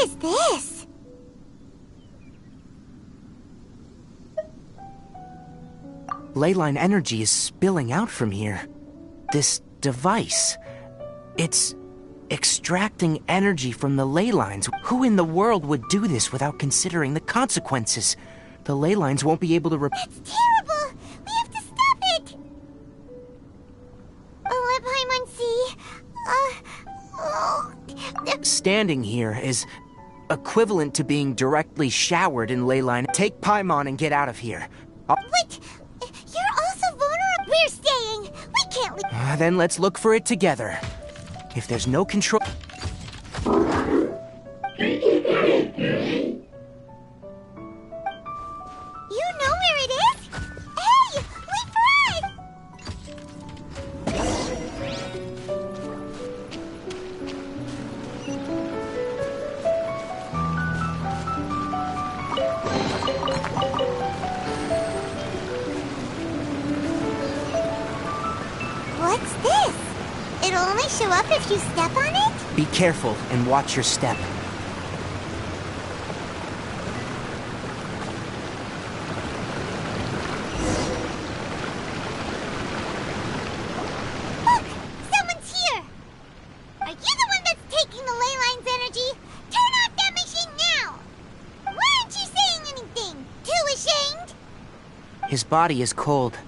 is this? Leyline energy is spilling out from here. This device, it's extracting energy from the ley lines. Who in the world would do this without considering the consequences? The ley lines won't be able to It's terrible! We have to stop it! Oh, Paimon. Standing here is equivalent to being directly showered in ley line. Take Paimon and get out of here. Wait! You're also vulnerable! We're staying! We can't leave! Then let's look for it together. If there's no control... You know where it is? Hey! Wait for us! What's this? It'll only show up if you step on it? Be careful and watch your step. Look! Someone's here! Are you the one that's taking the ley line's energy? Turn off that machine now! Why aren't you saying anything? Too ashamed? His body is cold.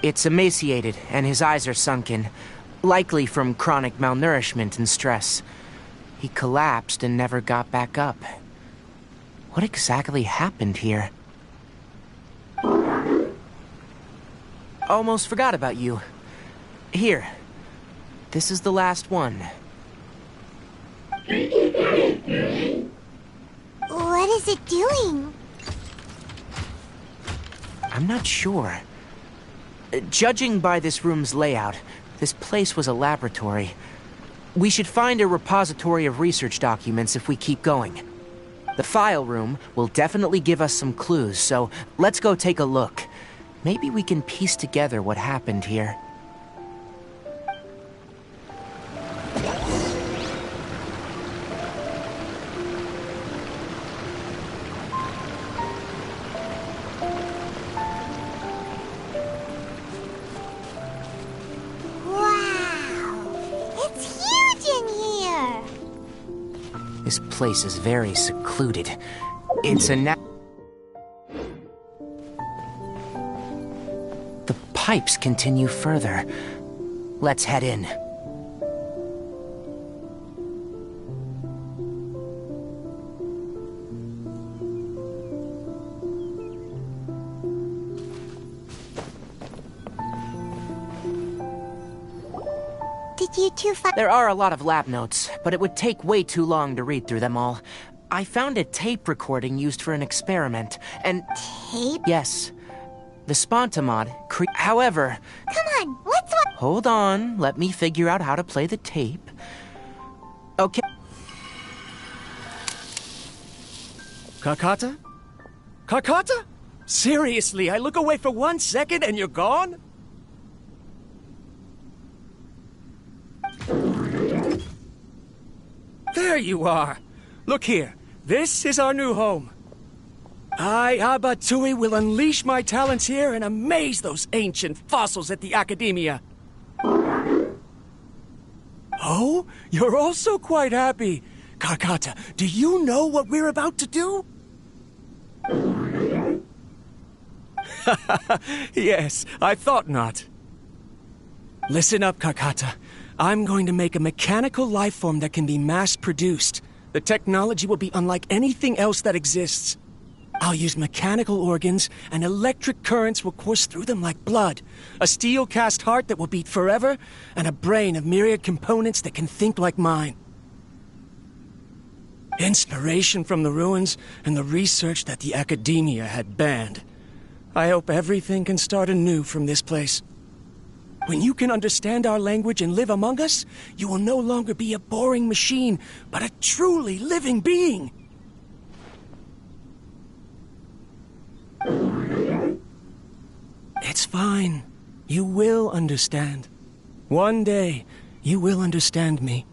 It's emaciated, and his eyes are sunken, likely from chronic malnourishment and stress. He collapsed and never got back up. What exactly happened here? Almost forgot about you. Here. This is the last one. What is it doing? I'm not sure. Judging by this room's layout, this place was a laboratory. We should find a repository of research documents if we keep going. The file room will definitely give us some clues, so let's go take a look. Maybe we can piece together what happened here. This place is very secluded. It's a The pipes continue further. Let's head in. Did you two find... There are a lot of lab notes, but it would take way too long to read through them all. I found a tape recording used for an experiment, and... Tape? Yes. The Spontamod However... Come on, what's what... Hold on, let me figure out how to play the tape. Okay. Kakata? Kakata? Seriously, I look away for 1 second and you're gone? There you are. Look here. This is our new home. I, Abatsui, will unleash my talents here and amaze those ancient fossils at the Academia. Oh, you're also quite happy. Kakata, do you know what we're about to do? Yes, I thought not. Listen up, Kakata. I'm going to make a mechanical life form that can be mass-produced. The technology will be unlike anything else that exists. I'll use mechanical organs, and electric currents will course through them like blood. A steel-cast heart that will beat forever, and a brain of myriad components that can think like mine. Inspiration from the ruins and the research that the Academia had banned. I hope everything can start anew from this place. When you can understand our language and live among us, you will no longer be a boring machine, but a truly living being. It's fine. You will understand. One day, you will understand me.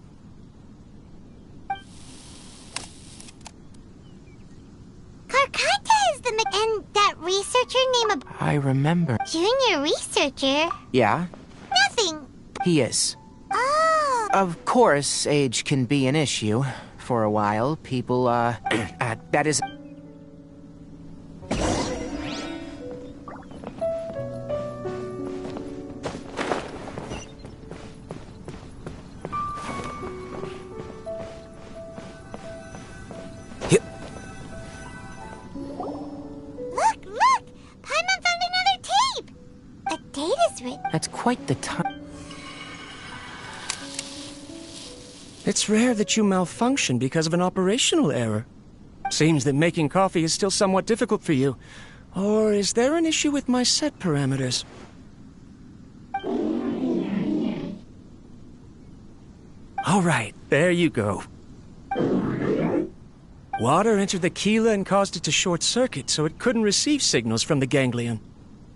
I remember. Junior researcher? Yeah? Nothing. He is. Oh. Of course, age can be an issue. For a while, people, that is... Look! Paimon found another tape! A date is written. That's quite the time. It's rare that you malfunction because of an operational error. Seems that making coffee is still somewhat difficult for you. Or is there an issue with my set parameters? All right, there you go. Water entered the chela and caused it to short circuit, so it couldn't receive signals from the ganglion.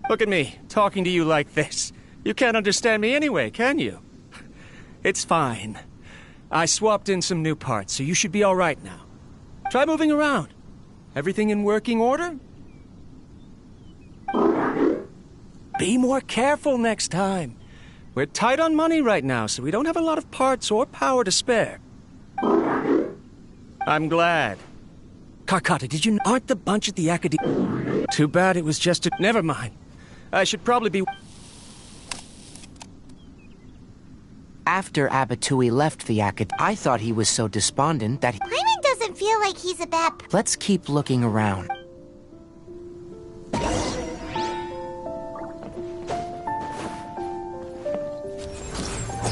Look at me, talking to you like this. You can't understand me anyway, can you? It's fine. I swapped in some new parts, so you should be all right now. Try moving around. Everything in working order? Be more careful next time. We're tight on money right now, so we don't have a lot of parts or power to spare. I'm glad. Karkata, did you... Aren't the bunch at the academy... Too bad it was just a... Never mind. I should probably be... After Abatui left the academy, I thought he was so despondent that he... Paimon doesn't feel like he's a bad... Let's keep looking around.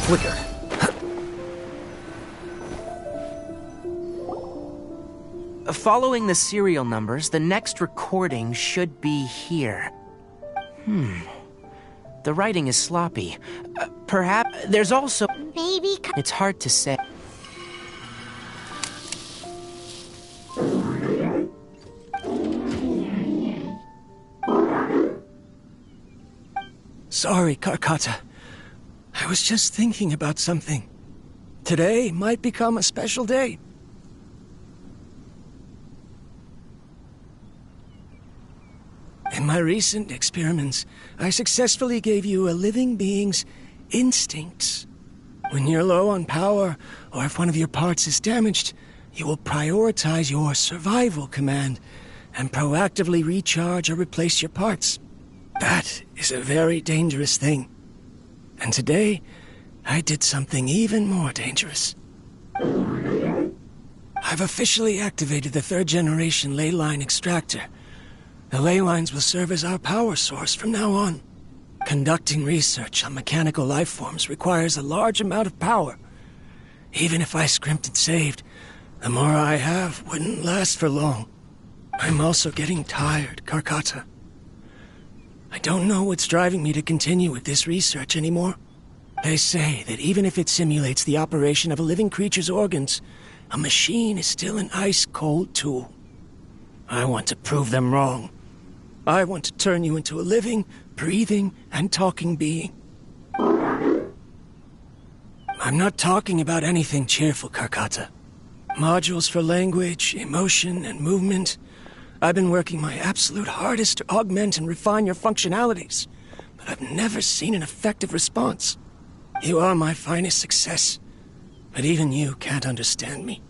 Flicker. Following the serial numbers, the next recording should be here. The writing is sloppy. Perhaps there's also... Maybe... It's hard to say. Sorry, Karkata. I was just thinking about something. Today might become a special day. In my recent experiments, I successfully gave you a living being's instincts. When you're low on power, or if one of your parts is damaged, you will prioritize your survival command and proactively recharge or replace your parts. That is a very dangerous thing. And today, I did something even more dangerous. I've officially activated the third-generation ley line extractor. The ley lines will serve as our power source from now on. Conducting research on mechanical life forms requires a large amount of power. Even if I scrimped and saved, the more I have wouldn't last for long. I'm also getting tired, Karkata. I don't know what's driving me to continue with this research anymore. They say that even if it simulates the operation of a living creature's organs, a machine is still an ice-cold tool. I want to prove them wrong. I want to turn you into a living, breathing, and talking being. I'm not talking about anything cheerful, Karkata. Modules for language, emotion, and movement. I've been working my absolute hardest to augment and refine your functionalities, but I've never seen an effective response. You are my finest success, but even you can't understand me.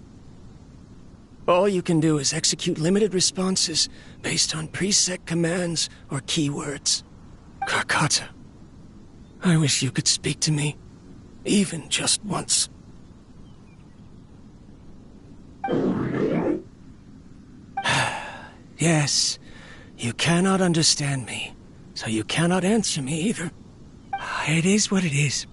All you can do is execute limited responses based on preset commands or keywords. Karkata, I wish you could speak to me, even just once. Yes, you cannot understand me, so you cannot answer me either. It is what it is.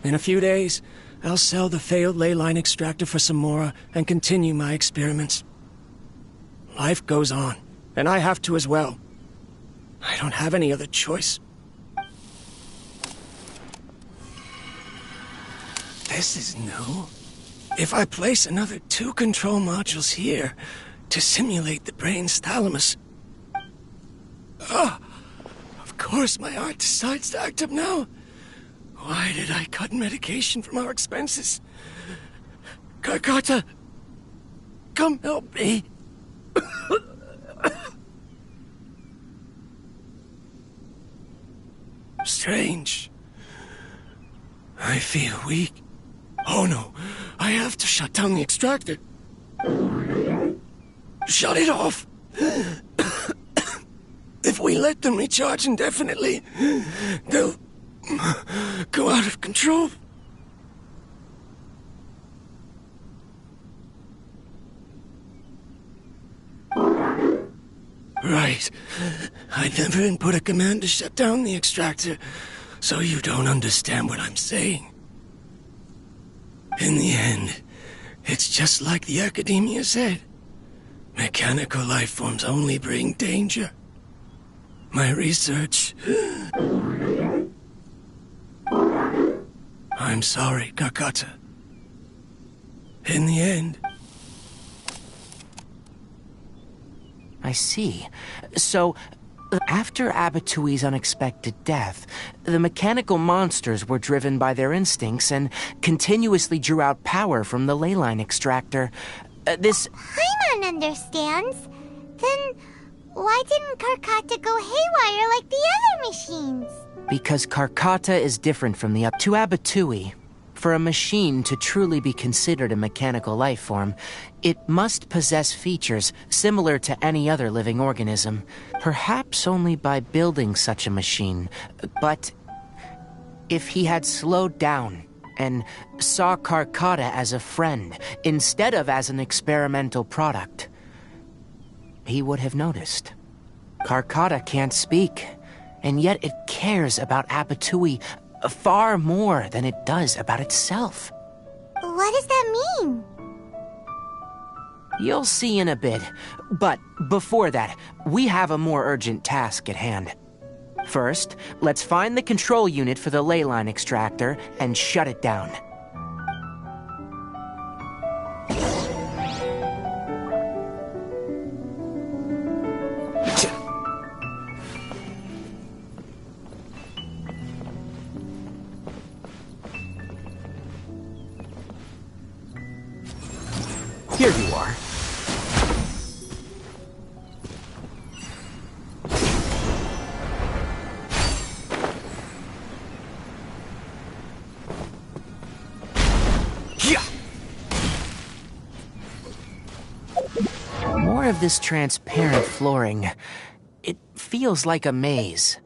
In a few days, I'll sell the failed ley line extractor for some more and continue my experiments. Life goes on, and I have to as well. I don't have any other choice. This is new. If I place another 2 control modules here to simulate the brain's thalamus... Of course my heart decides to act up now. Why did I cut medication from our expenses? Karkata, come help me. Strange. I feel weak. Oh no, I have to shut down the extractor. Shut it off. If we let them recharge indefinitely, they'll go out of control. Right. I never input a command to shut down the extractor, so you don't understand what I'm saying. In the end, it's just like the Academia said. Mechanical life forms only bring danger. My research... I'm sorry, Kakata. In the end... I see. So, after Abatui's unexpected death, the mechanical monsters were driven by their instincts and continuously drew out power from the ley line extractor. Paimon understands. Then why didn't Karkata go haywire like the other machines? Because Karkata is different from the to Abatui. For a machine to truly be considered a mechanical life form, it must possess features similar to any other living organism. Perhaps only by building such a machine. But if he had slowed down and saw Karkata as a friend instead of as an experimental product, he would have noticed. Karkata can't speak, and yet it cares about Abatui far more than it does about itself. What does that mean? You'll see in a bit, but before that, we have a more urgent task at hand. First, let's find the control unit for the ley line extractor and shut it down. Here you are. More of this transparent flooring. It feels like a maze.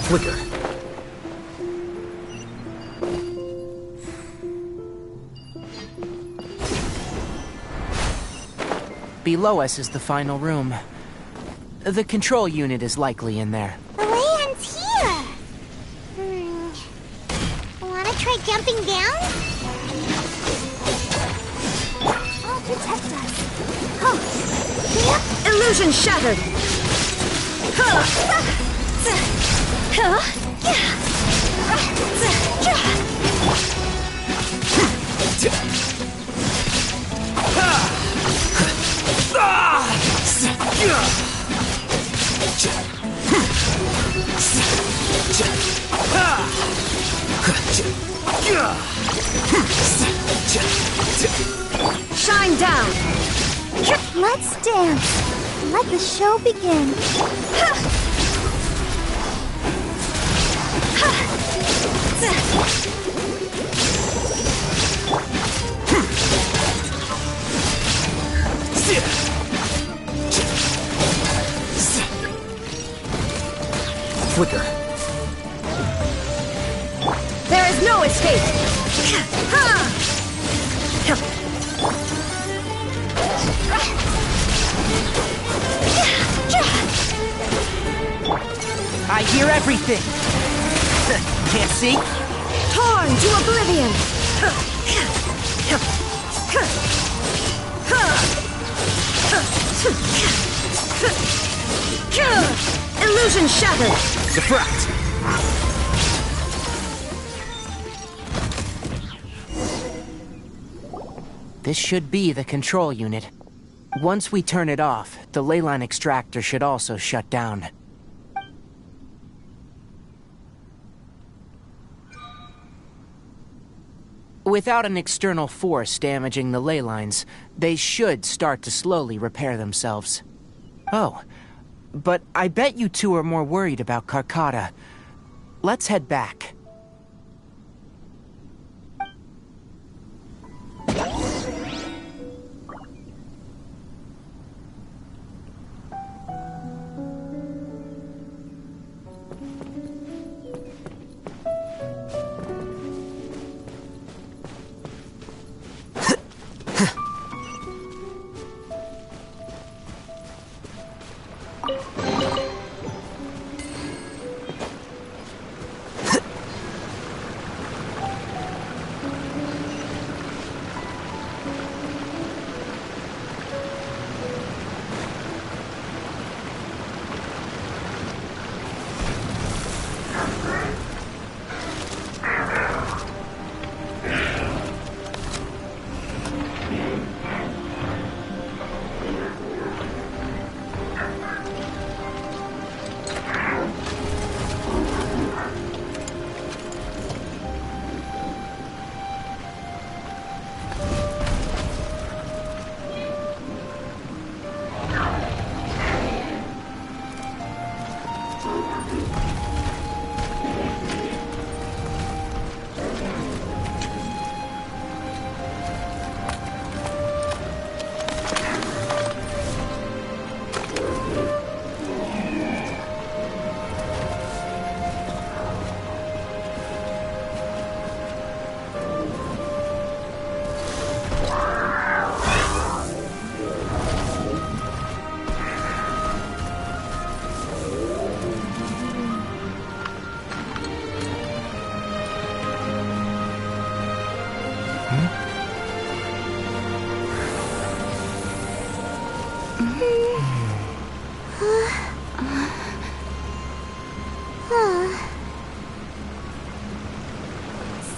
Flicker. below us is the final room. The control unit is likely in there. The land's here! Wanna try jumping down? I'll protect us. Oh. Illusion shattered! Shine down! Let's dance. Let the show begin. Flicker. There is no escape! I hear everything! Can't see? Torn to oblivion! Illusion shattered! Deflect! This should be the control unit. Once we turn it off, the leyline extractor should also shut down. Without an external force damaging the ley lines, they should start to slowly repair themselves. Oh, but I bet you two are more worried about Karkata. Let's head back.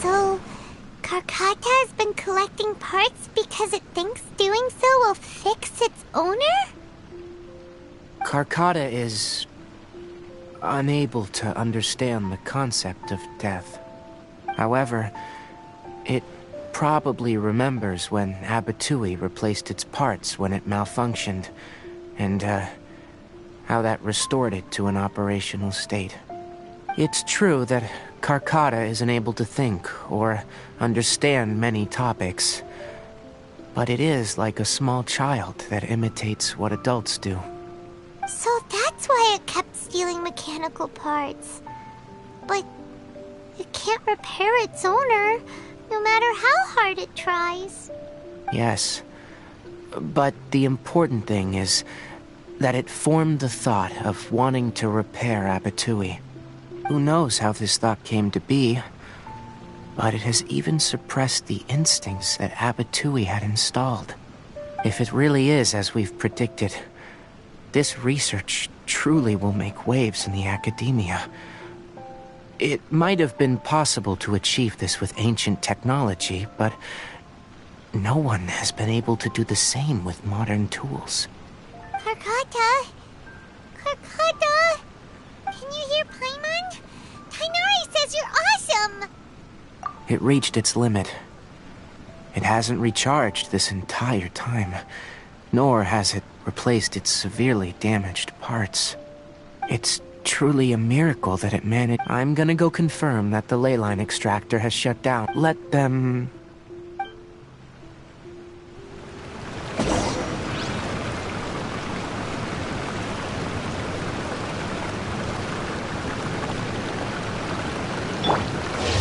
So, Karkata has been collecting parts because it thinks doing so will fix its owner? Karkata is unable to understand the concept of death. However, it probably remembers when Abatui replaced its parts when it malfunctioned, and how that restored it to an operational state. It's true that Karkata isn't able to think or understand many topics, but it is like a small child that imitates what adults do. So that's why it kept stealing mechanical parts. But it can't repair its owner, no matter how hard it tries. Yes, But the important thing is that it formed the thought of wanting to repair Abatui. Who knows how this thought came to be, but it has even suppressed the instincts that Abatui had installed. If it really is as we've predicted, this research truly will make waves in the academia. It might have been possible to achieve this with ancient technology, but no one has been able to do the same with modern tools. Karkata? Karkata? Can you hear Paimon? Tighnari says you're awesome! It reached its limit. It hasn't recharged this entire time, nor has it replaced its severely damaged parts. It's truly a miracle that it managed. I'm gonna go confirm that the ley line extractor has shut down. Let them...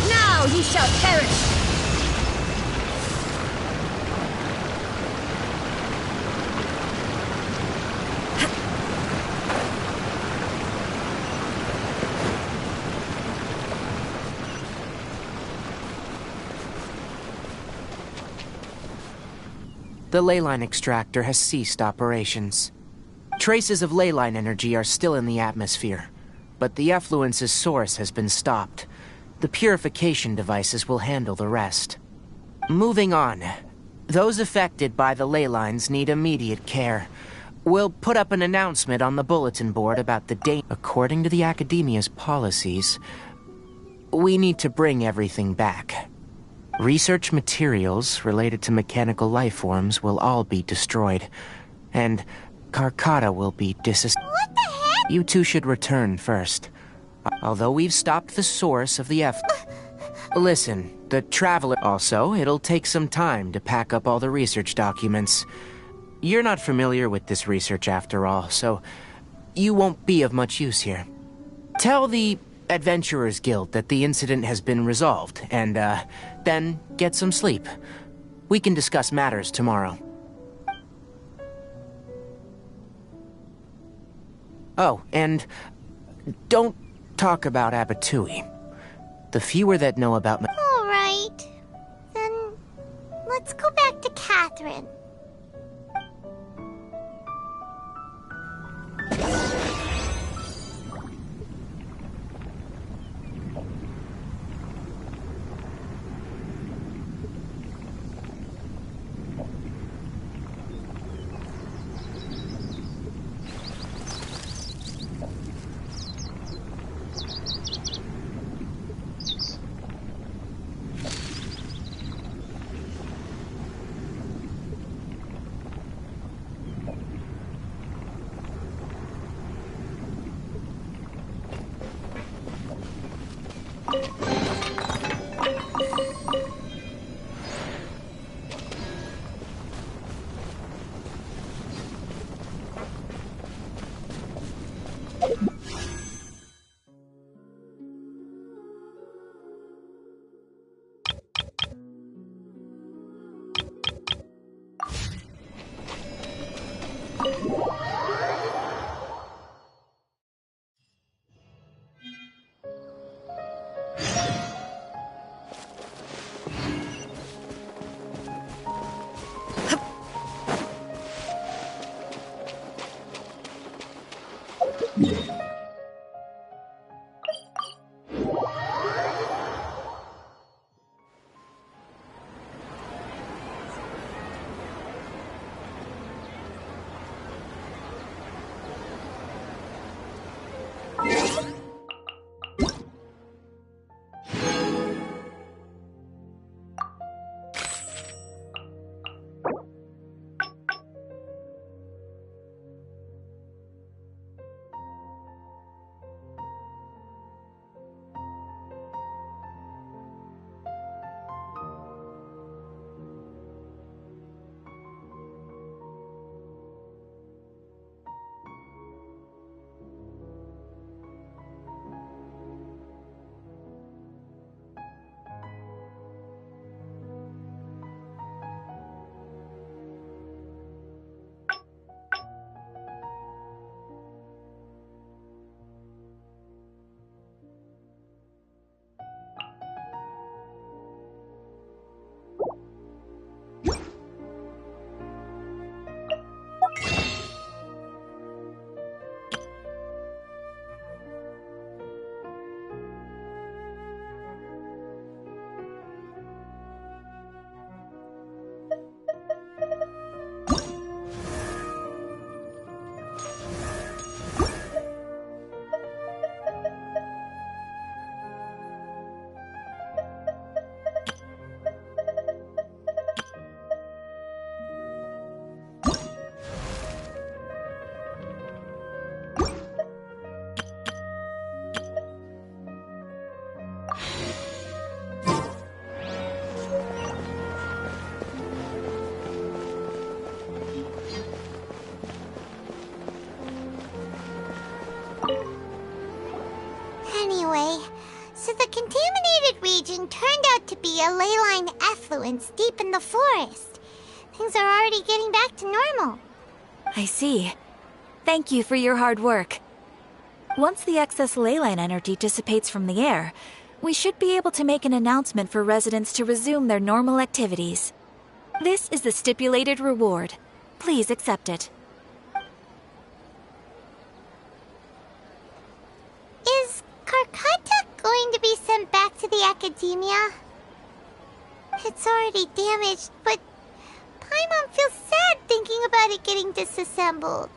Now ye shall perish! The ley line extractor has ceased operations. Traces of ley line energy are still in the atmosphere, but the effluence's source has been stopped. The purification devices will handle the rest. Moving on. Those affected by the ley lines need immediate care. We'll put up an announcement on the bulletin board about the date. According to the Academia's policies, we need to bring everything back. Research materials related to mechanical life forms will all be destroyed, and Karkata will be What the heck? You two should return first. Although we've stopped the source of the Listen, the Traveler... Also, it'll take some time to pack up all the research documents. You're not familiar with this research after all, so you won't be of much use here. Tell the Adventurers Guild that the incident has been resolved, and, then get some sleep. We can discuss matters tomorrow. Oh, and don't talk about Abatui. The fewer that know about... Alright. Then, let's go back to Catherine. a ley line effluence deep in the forest. Things are already getting back to normal. I see. Thank you for your hard work. Once the excess leyline energy dissipates from the air, we should be able to make an announcement for residents to resume their normal activities. This is the stipulated reward. Please accept it. Is Karkata going to be sent back to the academia? It's already damaged, but Paimon feels sad thinking about it getting disassembled.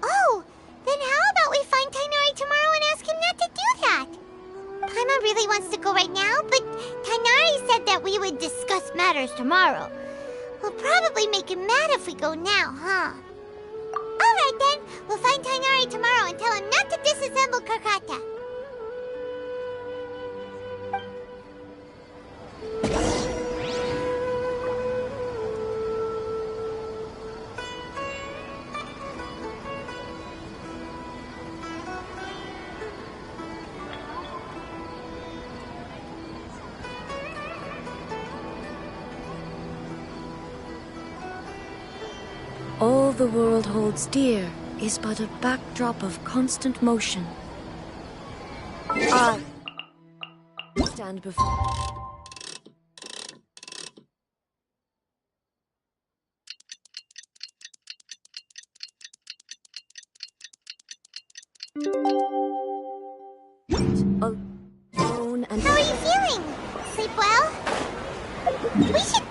Oh, then how about we find Tainari tomorrow and ask him not to do that? Paimon really wants to go right now, but Tainari said that we would discuss matters tomorrow. We'll probably make him mad if we go now, huh? Alright then, we'll find Tainari tomorrow and tell him not to disassemble Karkata. All the world holds dear is but a backdrop of constant motion. I stand before... alone and... How are you feeling? Sleep well? We should...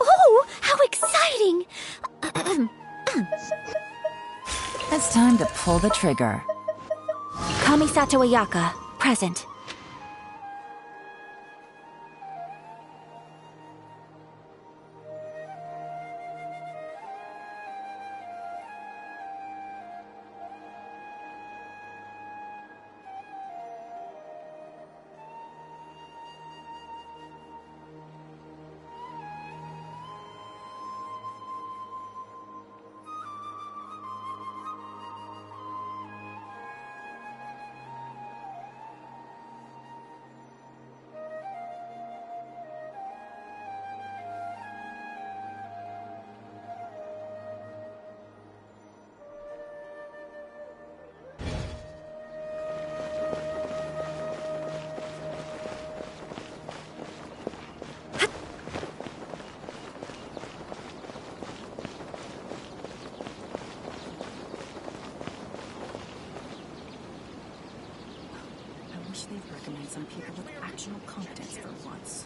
Oh, how exciting! It's time to pull the trigger. Kamisato Ayaka, present. I wish they'd recognize some people with actual competence for once.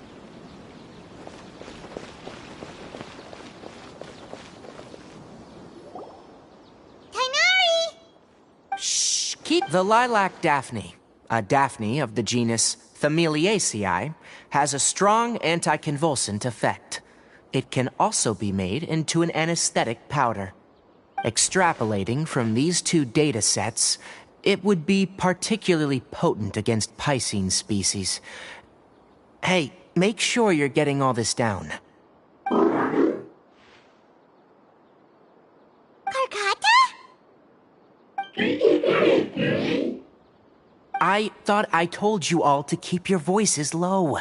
Tainari! Shh! Keep the lilac daphne, a daphne of the genus Thameliaceae, has a strong anticonvulsant effect. It can also be made into an anesthetic powder. Extrapolating from these two data sets, it would be particularly potent against Piscine species. Hey, make sure you're getting all this down. Karkata? I thought I told you all to keep your voices low.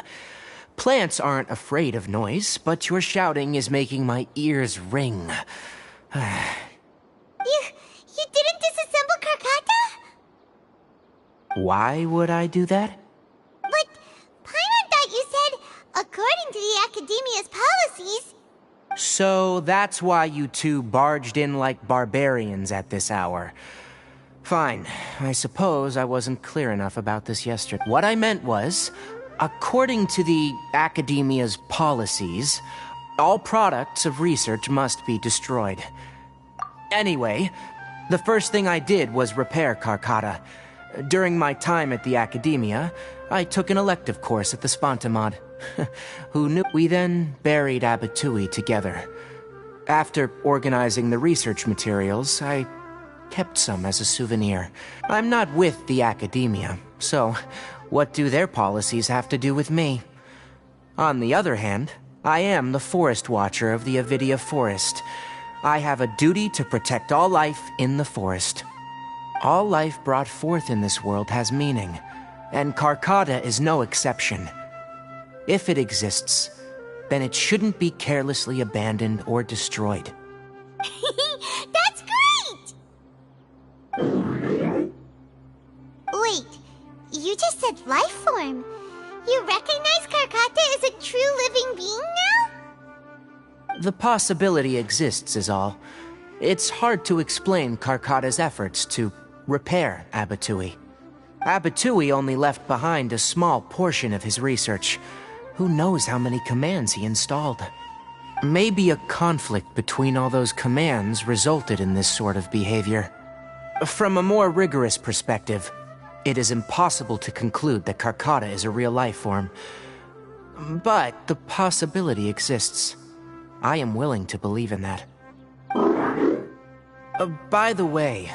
Plants aren't afraid of noise, but your shouting is making my ears ring. You didn't disassemble Karkata? Why would I do that? But Paimon thought you said, according to the Academia's policies... So that's why you two barged in like barbarians at this hour. Fine. I suppose I wasn't clear enough about this yesterday. What I meant was, according to the Academia's policies, all products of research must be destroyed. Anyway, the first thing I did was repair Karkata. During my time at the Academia, I took an elective course at the Spontamod. Who knew? We then buried Abatui together. After organizing the research materials, I kept some as a souvenir. I'm not with the Academia, so what do their policies have to do with me? On the other hand, I am the Forest Watcher of the Avidia Forest. I have a duty to protect all life in the forest. All life brought forth in this world has meaning, and Karkata is no exception. If it exists, then it shouldn't be carelessly abandoned or destroyed. That's great! Wait, you just said life form. You recognize Karkata as a true living being now? The possibility exists is all. It's hard to explain Karkata's efforts to repair Abatui. Abatui only left behind a small portion of his research. Who knows how many commands he installed? Maybe a conflict between all those commands resulted in this sort of behavior. From a more rigorous perspective, it is impossible to conclude that Karkata is a real life form. But the possibility exists. I am willing to believe in that. By the way,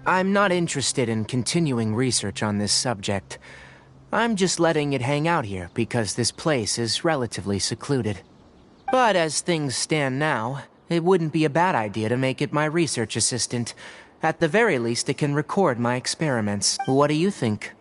I'm not interested in continuing research on this subject. I'm just letting it hang out here because this place is relatively secluded. But as things stand now, it wouldn't be a bad idea to make it my research assistant. At the very least, it can record my experiments. What do you think?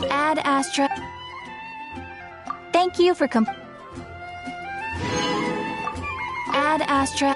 Ad Astra. Thank you for Ad Astra.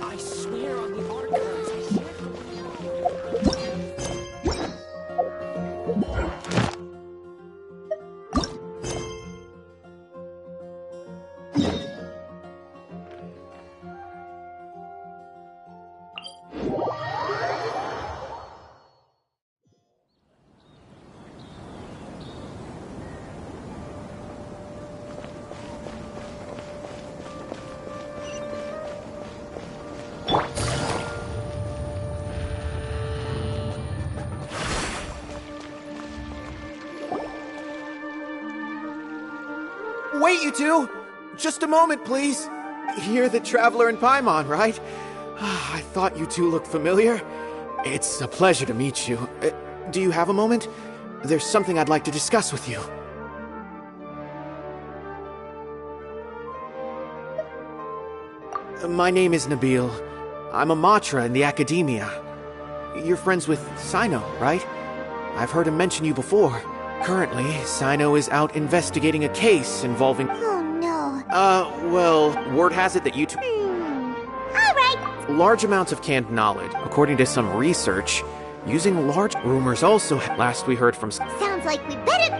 I swear on the archives, I swear. Wait, you two! Just a moment, please. You're the Traveler in Paimon, right? I thought you two looked familiar. It's a pleasure to meet you. Do you have a moment? There's something I'd like to discuss with you. My name is Nabil. I'm a Matra in the Academia. You're friends with Sino, right? I've heard him mention you before. Currently, Sino is out investigating a case involving... Oh no. Well, word has it that you two... Alright. Large amounts of canned knowledge, according to some research, using large... Rumors also, last we heard from... Sounds like we better...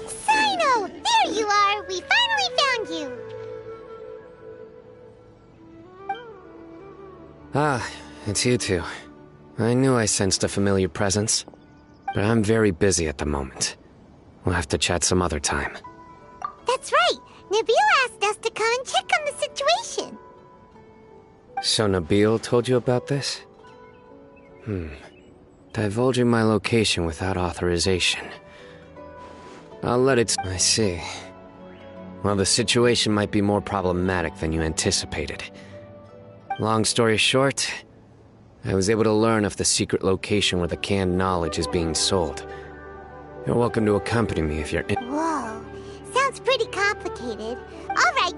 Sino! There you are! We finally found you! Ah, it's you two. I knew I sensed a familiar presence, but I'm very busy at the moment. We'll have to chat some other time. That's right! Nabil asked us to come and check on the situation. So Nabil told you about this? Divulging my location without authorization. I'll let it... I see. Well, the situation might be more problematic than you anticipated. Long story short, I was able to learn of the secret location where the canned knowledge is being sold. You're welcome to accompany me if you're in... Whoa. Sounds pretty complicated. Alright.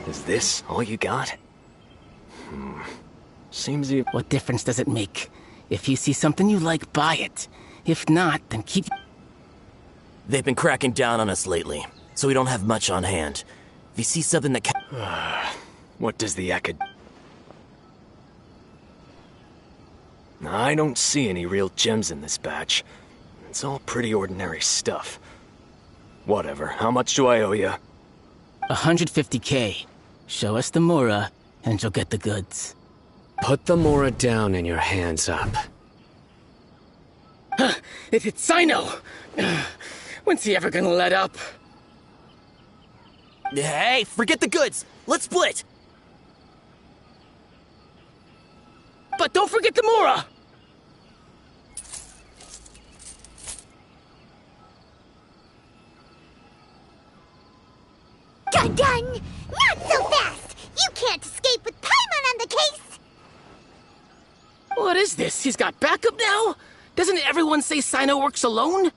Is this all you got? Seems you... What difference does it make? If you see something you like, buy it. If not, then keep... They've been cracking down on us lately, so we don't have much on hand. If you see something that What does the acad... I don't see any real gems in this batch. It's all pretty ordinary stuff. Whatever, how much do I owe you? 150K. Show us the Mora, and you'll get the goods. Put the Mora down and your hands up. It's Sino! When's he ever gonna let up? Hey, forget the goods! Let's split! But don't forget the Mora! Dun! Not so fast! You can't escape with Paimon on the case! What is this? He's got backup now? Doesn't everyone say Sino works alone?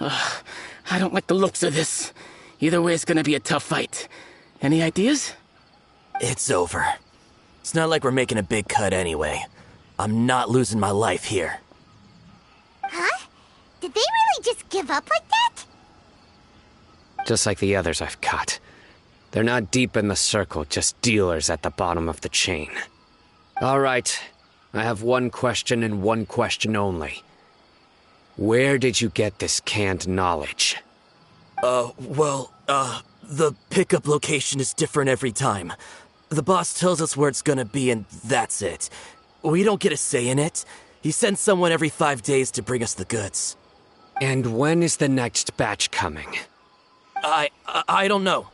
I don't like the looks of this. Either way, it's gonna be a tough fight. Any ideas? It's over. It's not like we're making a big cut anyway. I'm not losing my life here. Huh? Did they really just give up like that? Just like the others I've caught. They're not deep in the circle, just dealers at the bottom of the chain. All right, I have one question and one question only. Where did you get this canned knowledge? The pickup location is different every time. The boss tells us where it's gonna be and that's it. We don't get a say in it. He sends someone every 5 days to bring us the goods. And when is the next batch coming? I don't know.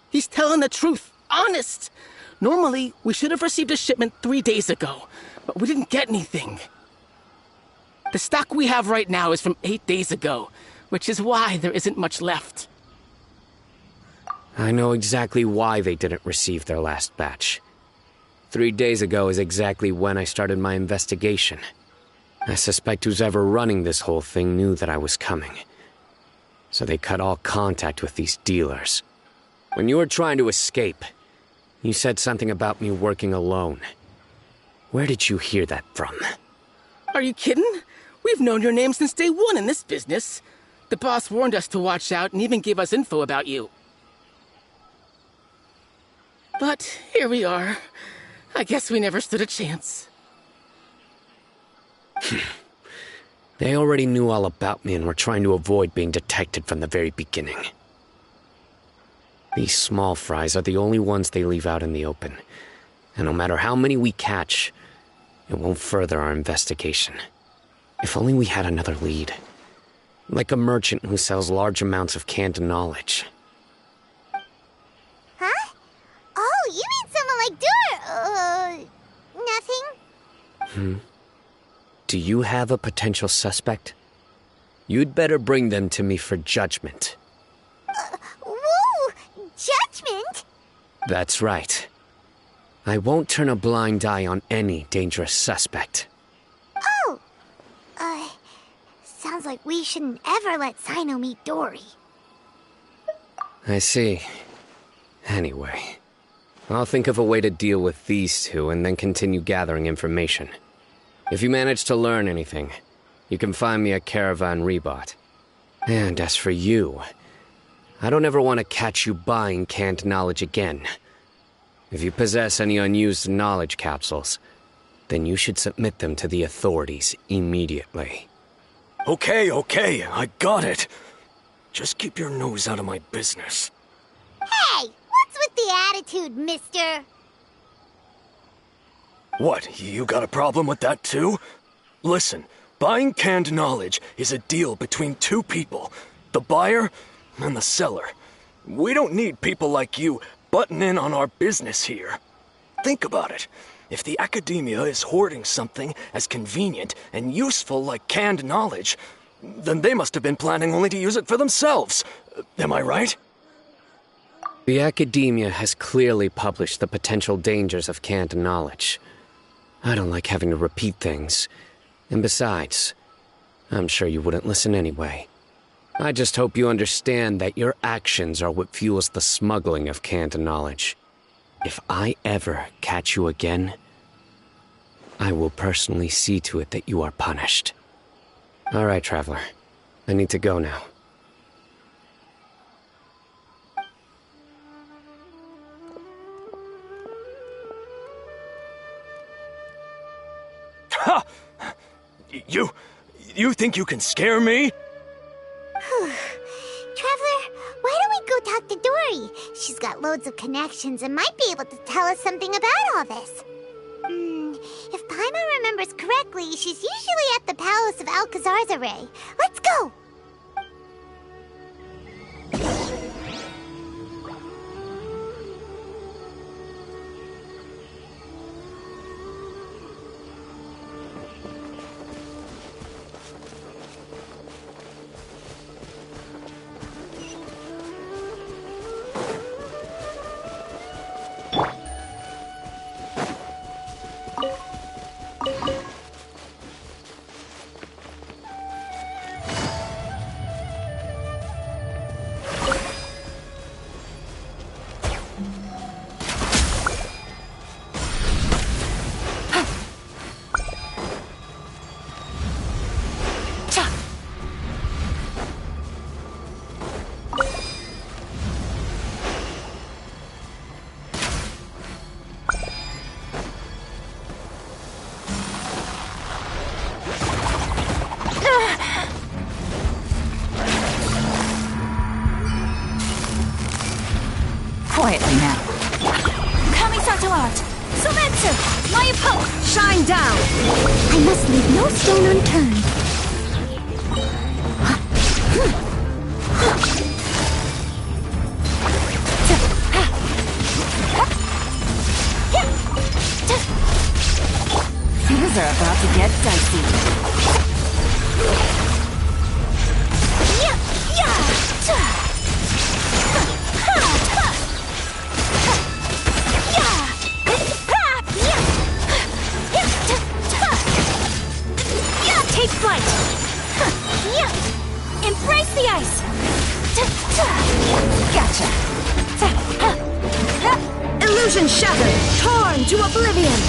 He's telling the truth. Honest. Normally, we should have received a shipment 3 days ago, but we didn't get anything. The stock we have right now is from 8 days ago, which is why there isn't much left. I know exactly why they didn't receive their last batch. 3 days ago is exactly when I started my investigation. I suspect who's ever running this whole thing knew that I was coming. So they cut all contact with these dealers. When you were trying to escape, you said something about me working alone. Where did you hear that from? Are you kidding? We've known your name since day one in this business. The boss warned us to watch out and even gave us info about you. But here we are. I guess we never stood a chance. They already knew all about me and were trying to avoid being detected from the very beginning. These small fries are the only ones they leave out in the open. And no matter how many we catch, it won't further our investigation. If only we had another lead. Like a merchant who sells large amounts of canned knowledge. Huh? Oh, you mean someone like nothing? Do you have a potential suspect? You'd better bring them to me for judgment. Whoa! Judgment? That's right. I won't turn a blind eye on any dangerous suspect. Oh! Sounds like we shouldn't ever let Sino meet Dory. I see. Anyway, I'll think of a way to deal with these two and then continue gathering information. If you manage to learn anything, you can find me at Caravan Rebot. And as for you, I don't ever want to catch you buying canned knowledge again. If you possess any unused knowledge capsules, then you should submit them to the authorities immediately. Okay, I got it. Just keep your nose out of my business. Hey! What's with the attitude, mister? What, you got a problem with that too? Listen, buying canned knowledge is a deal between two people, the buyer and the seller. We don't need people like you butting in on our business here. Think about it. If the academia is hoarding something as convenient and useful like canned knowledge, then they must have been planning only to use it for themselves. Am I right? The academia has clearly published the potential dangers of canned knowledge. I don't like having to repeat things. And besides, I'm sure you wouldn't listen anyway. I just hope you understand that your actions are what fuels the smuggling of canned knowledge. If I ever catch you again, I will personally see to it that you are punished. All right, Traveler. I need to go now. Ha! You think you can scare me? Traveler, why don't we go talk to Dory? She's got loads of connections and might be able to tell us something about all this. If Paimon remembers correctly, she's usually at the palace of Alcazar's array. Let's go! Quietly now. Kamisato art! Sumetsu! Mayupo! Shine down! I must leave no stone unturned. Things are about to get dicey. Take flight! Embrace the ice! Gotcha! Illusion shattered! Torn to oblivion!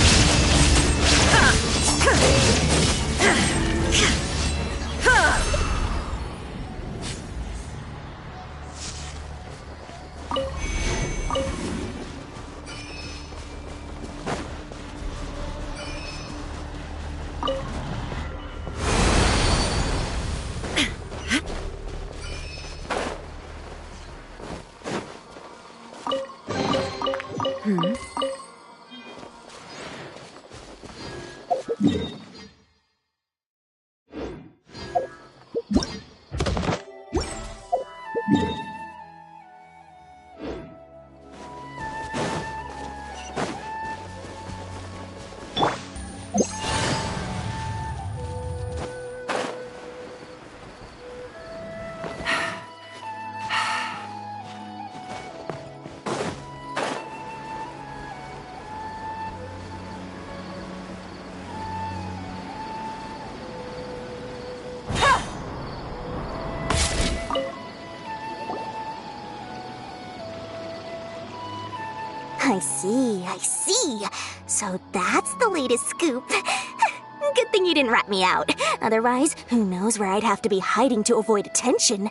I see. So that's the latest scoop. Good thing you didn't rat me out. Otherwise, who knows where I'd have to be hiding to avoid attention.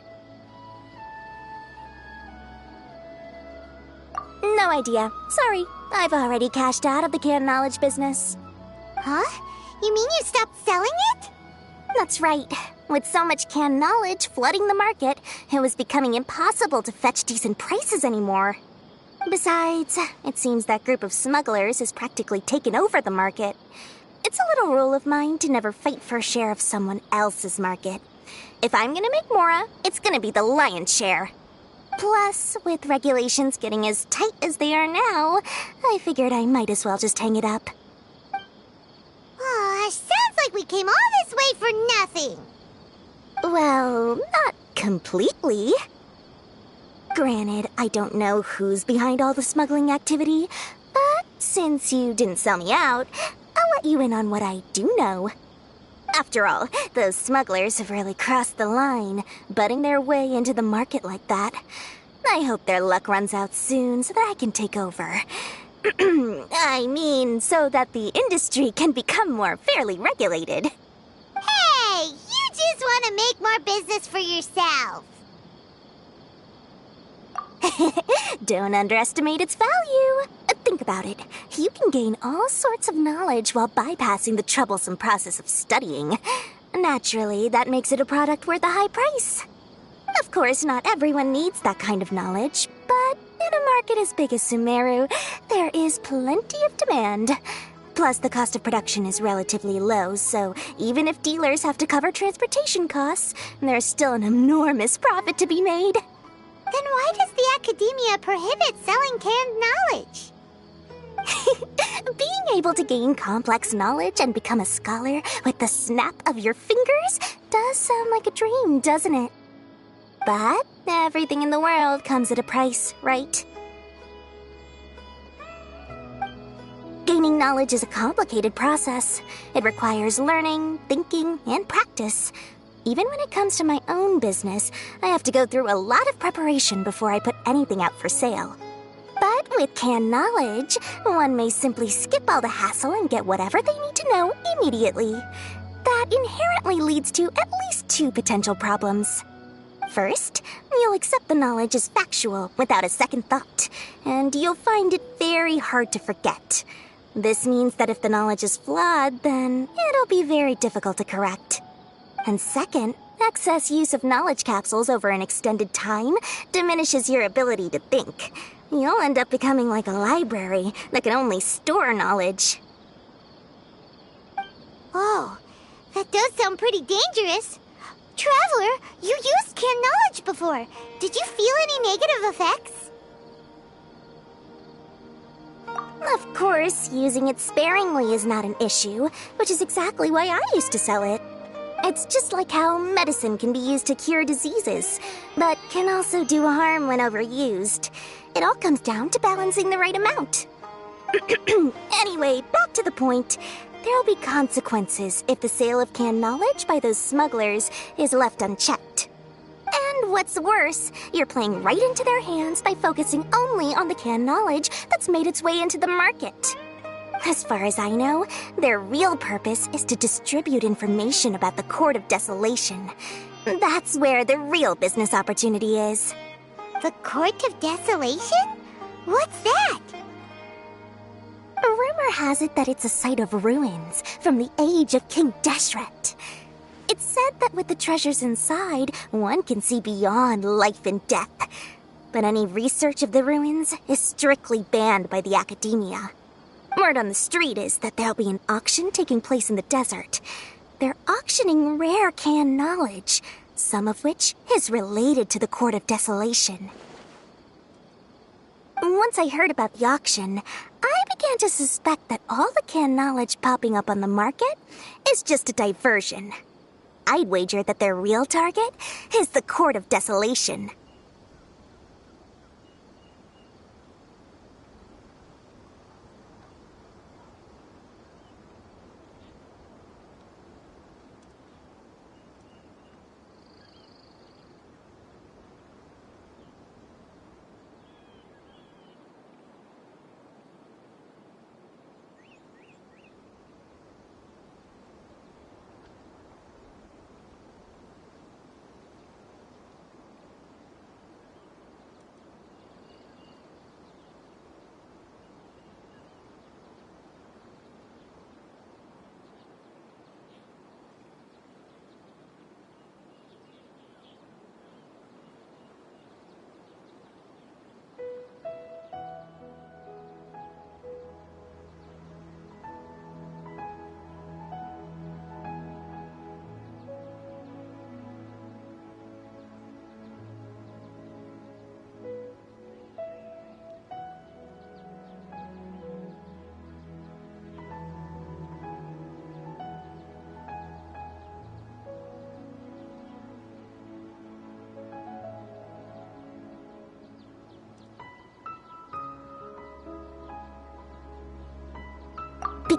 No idea. Sorry. I've already cashed out of the canned knowledge business. Huh? You mean you stopped selling it? That's right. With so much canned knowledge flooding the market, it was becoming impossible to fetch decent prices anymore. Besides, it seems that group of smugglers has practically taken over the market. It's a little rule of mine to never fight for a share of someone else's market. If I'm gonna make Mora, it's gonna be the lion's share. Plus, with regulations getting as tight as they are now, I figured I might as well just hang it up. Aw, sounds like we came all this way for nothing. Well, not completely. Granted, I don't know who's behind all the smuggling activity, but since you didn't sell me out, I'll let you in on what I do know. After all, those smugglers have really crossed the line, butting their way into the market like that. I hope their luck runs out soon so that I can take over. I mean, so that the industry can become more fairly regulated. Hey, you just want to make more business for yourself. Don't underestimate its value. Think about it. You can gain all sorts of knowledge while bypassing the troublesome process of studying. Naturally, that makes it a product worth a high price. Of course, not everyone needs that kind of knowledge, but in a market as big as Sumeru, there is plenty of demand. Plus, the cost of production is relatively low, so even if dealers have to cover transportation costs, there's still an enormous profit to be made. Then why does the academia prohibit selling canned knowledge? Being able to gain complex knowledge and become a scholar with the snap of your fingers does sound like a dream, doesn't it? But everything in the world comes at a price, right? Gaining knowledge is a complicated process. It requires learning, thinking, and practice. Even when it comes to my own business, I have to go through a lot of preparation before I put anything out for sale. But with canned knowledge, one may simply skip all the hassle and get whatever they need to know immediately. That inherently leads to at least two potential problems. First, you'll accept the knowledge as factual without a second thought, and you'll find it very hard to forget. This means that if the knowledge is flawed, then it'll be very difficult to correct. And second, excess use of knowledge capsules over an extended time diminishes your ability to think. You'll end up becoming like a library that can only store knowledge. Oh, that does sound pretty dangerous. Traveler, you used canned knowledge before. Did you feel any negative effects? Of course, using it sparingly is not an issue, which is exactly why I used to sell it. It's just like how medicine can be used to cure diseases, but can also do harm when overused. It all comes down to balancing the right amount. Anyway, back to the point. There'll be consequences if the sale of canned knowledge by those smugglers is left unchecked. And what's worse, you're playing right into their hands by focusing only on the canned knowledge that's made its way into the market. As far as I know, their real purpose is to distribute information about the Court of Desolation. That's where the real business opportunity is. The Court of Desolation? What's that? Rumor has it that it's a site of ruins from the age of King Deshret. It's said that with the treasures inside, one can see beyond life and death. But any research of the ruins is strictly banned by the academia. Word on the street is that there'll be an auction taking place in the desert. They're auctioning rare canned knowledge, some of which is related to the Court of Desolation. Once I heard about the auction, I began to suspect that all the canned knowledge popping up on the market is just a diversion. I'd wager that their real target is the Court of Desolation.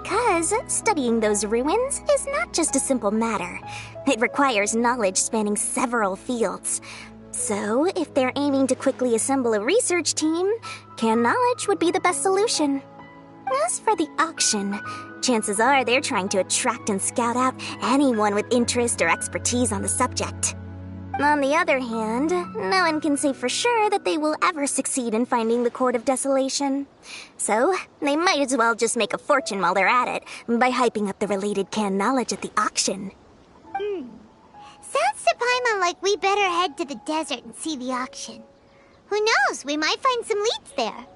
Because studying those ruins is not just a simple matter. It requires knowledge spanning several fields. So, if they're aiming to quickly assemble a research team, canned knowledge would be the best solution. As for the auction, chances are they're trying to attract and scout out anyone with interest or expertise on the subject. On the other hand, no one can say for sure that they will ever succeed in finding the Court of Desolation. So, they might as well just make a fortune while they're at it by hyping up the related canned knowledge at the auction. Sounds to Paimon like we better head to the desert and see the auction. Who knows, we might find some leads there.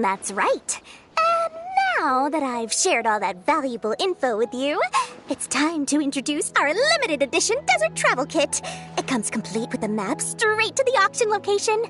That's right. And now that I've shared all that valuable info with you, it's time to introduce our limited edition desert travel kit. It comes complete with a map straight to the auction location.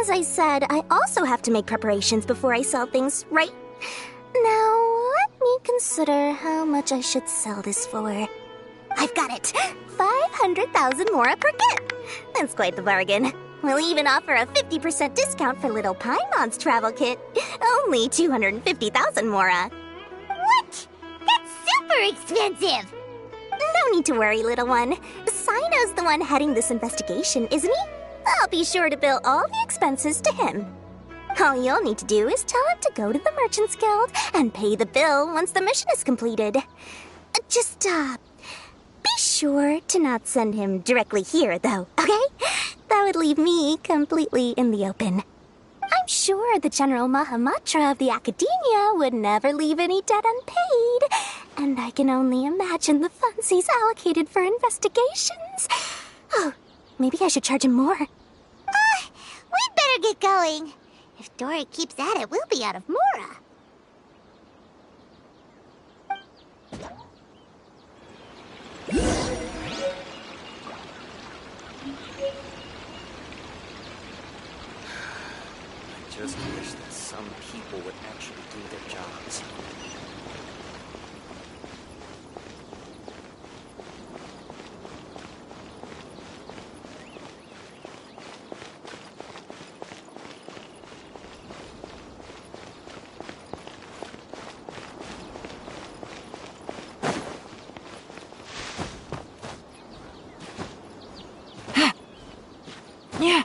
As I said, I also have to make preparations before I sell things, right? Now, let me consider how much I should sell this for. I've got it! 500,000 mora per kit! That's quite the bargain. We'll even offer a 50% discount for little Paimon's travel kit. Only 250,000 mora. What? That's super expensive! No need to worry, little one. Sino's the one heading this investigation, isn't he? I'll be sure to bill all the expenses to him. All you'll need to do is tell him to go to the Merchants Guild and pay the bill once the mission is completed. Just, be sure to not send him directly here, though, okay? That would leave me completely in the open. I'm sure the General Mahamatra of the Academia would never leave any debt unpaid, and I can only imagine the funds he's allocated for investigations. Oh, maybe I should charge him more. We'd better get going. If Dory keeps at it, we'll be out of mora. I just wish that some people would actually do their jobs. Yeah.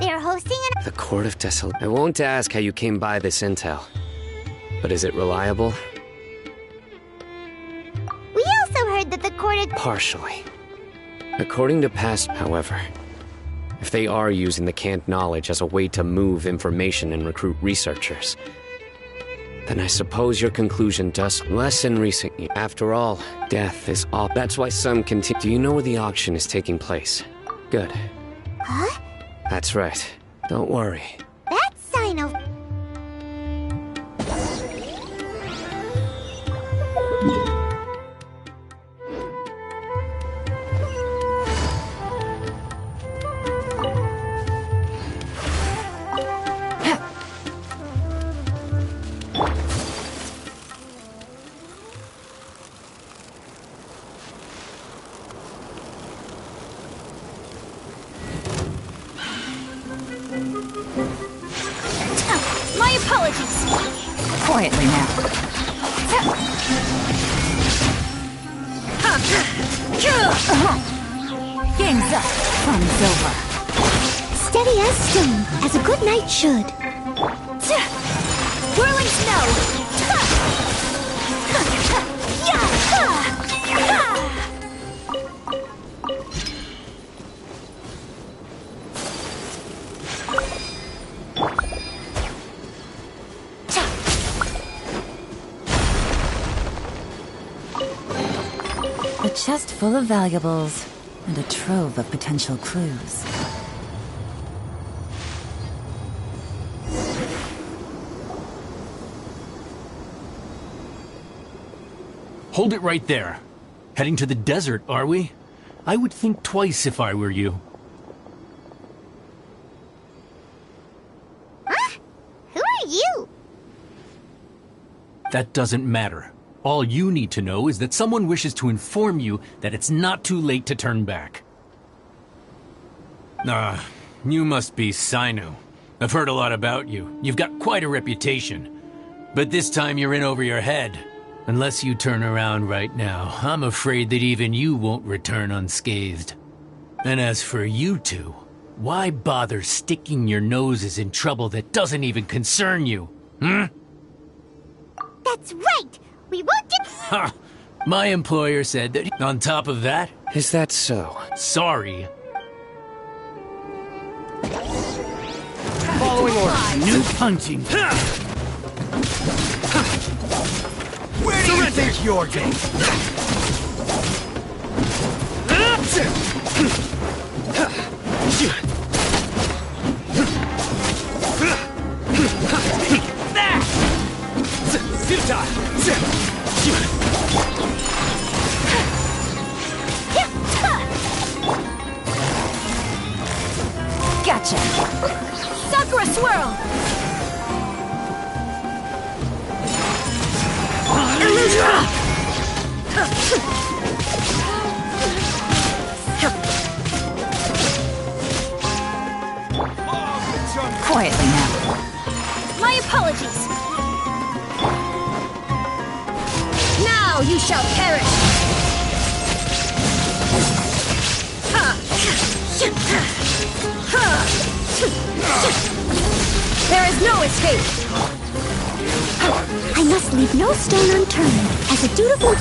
They're hosting an— The Court of Desolation. I won't ask how you came by this intel. But is it reliable? We also heard that the court of— Partially. According to past, however, if they are using the canned knowledge as a way to move information and recruit researchers, then I suppose your conclusion does lessen recent years. After all, death is all. That's why some continue. Do you know where the auction is taking place? Good. Huh? That's right. Don't worry. That sign of— My apologies. Quietly now. Game's up. Fun's over. steady as stone, as a good knight should. Whirling snow. A chest full of valuables, and a trove of potential clues. Hold it right there. Heading to the desert, are we? I would think twice if I were you. Huh? Who are you? That doesn't matter. All you need to know is that someone wishes to inform you that it's not too late to turn back. You must be Sinu. I've heard a lot about you. You've got quite a reputation. But this time you're in over your head. Unless you turn around right now, I'm afraid that even you won't return unscathed. And as for you two, why bother sticking your noses in trouble that doesn't even concern you? That's right! We won't do— Ha! My employer said that— On top of that— Is that so? Sorry. Following orders. New punching. Where do you think you're going? Gotcha. Sakura swirl. Illusion. Quietly now. My apologies. Now you shall perish. There is no escape. I must leave no stone unturned, as a dutiful—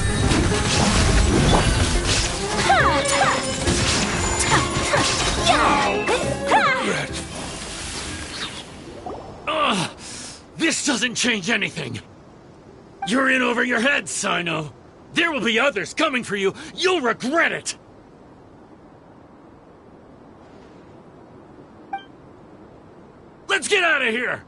This doesn't change anything. You're in over your head, Sino. There will be others coming for you. You'll regret it. Let's get out of here.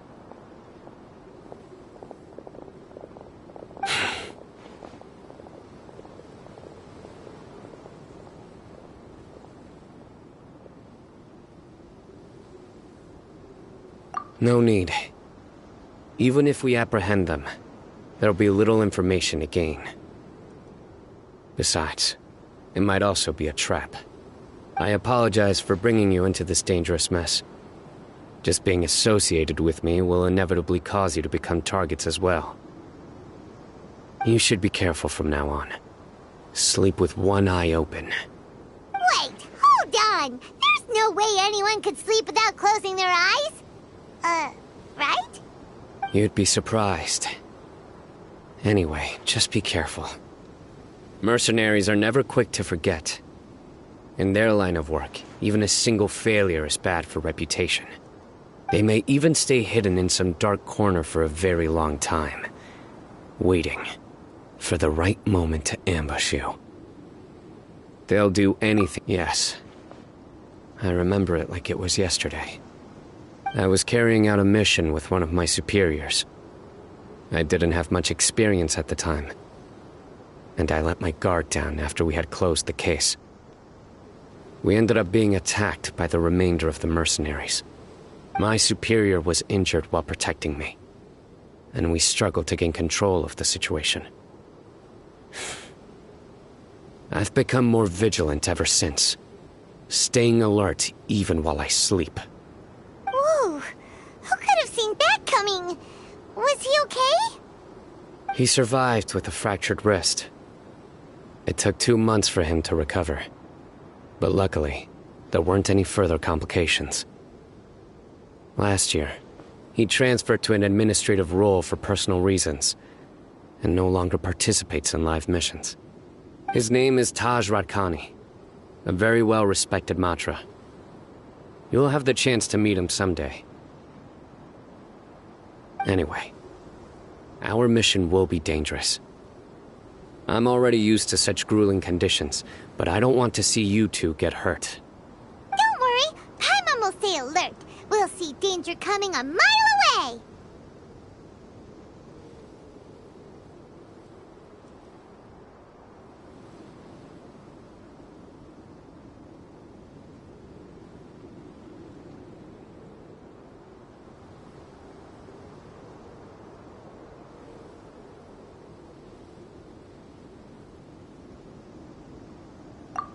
No need. Even if we apprehend them, there'll be little information to gain. Besides, it might also be a trap. I apologize for bringing you into this dangerous mess. Just being associated with me will inevitably cause you to become targets as well. You should be careful from now on. Sleep with one eye open. Wait, hold on! There's no way anyone could sleep without closing their eyes? Right? You'd be surprised. Anyway, just be careful. Mercenaries are never quick to forget. In their line of work, even a single failure is bad for reputation. They may even stay hidden in some dark corner for a very long time, waiting for the right moment to ambush you. They'll do anything. Yes, I remember it like it was yesterday. I was carrying out a mission with one of my superiors. I didn't have much experience at the time, and I let my guard down after we had closed the case. We ended up being attacked by the remainder of the mercenaries. My superior was injured while protecting me, and we struggled to gain control of the situation. I've become more vigilant ever since, staying alert even while I sleep. Whoa! Who could have seen that coming? Was he okay? He survived with a fractured wrist. It took 2 months for him to recover, but luckily, there weren't any further complications. Last year, he transferred to an administrative role for personal reasons, and no longer participates in live missions. His name is Taj Radkani, a very well-respected Matra. You'll have the chance to meet him someday. Anyway, our mission will be dangerous. I'm already used to such grueling conditions, but I don't want to see you two get hurt. Don't worry, Paimon will stay alert. We'll see danger coming a mile away!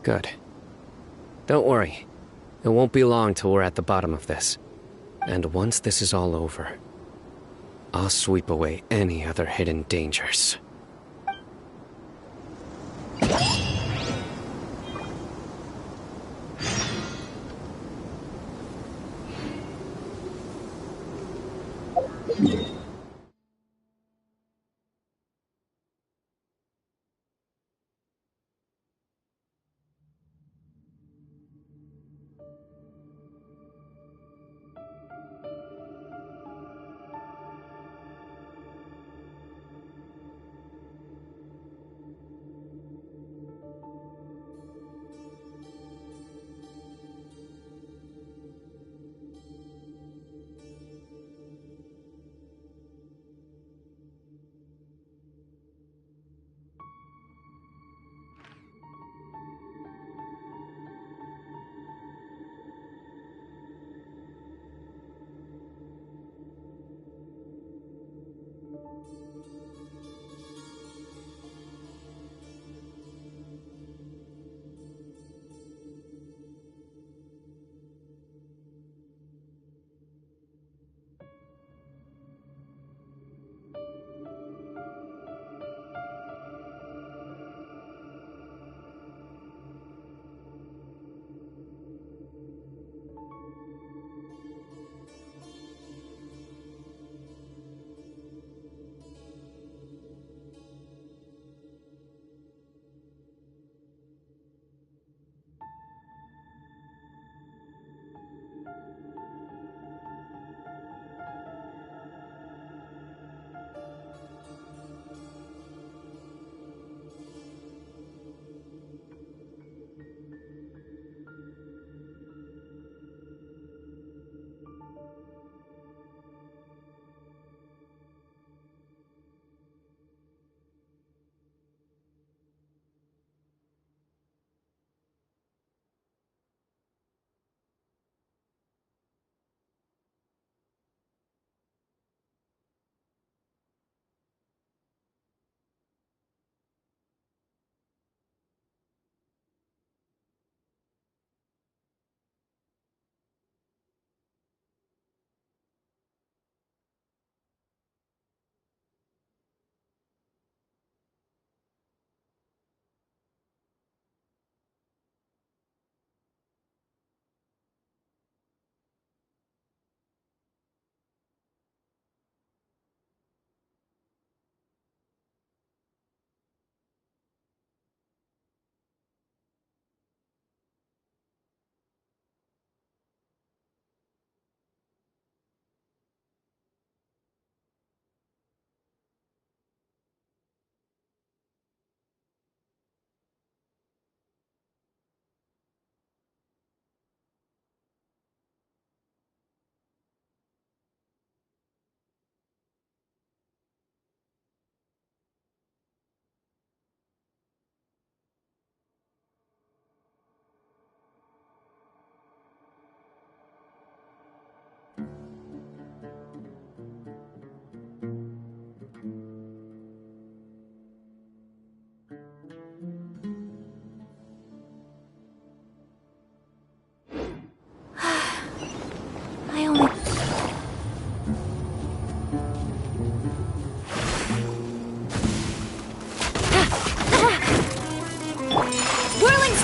Good. Don't worry. It won't be long till we're at the bottom of this. And once this is all over, I'll sweep away any other hidden dangers.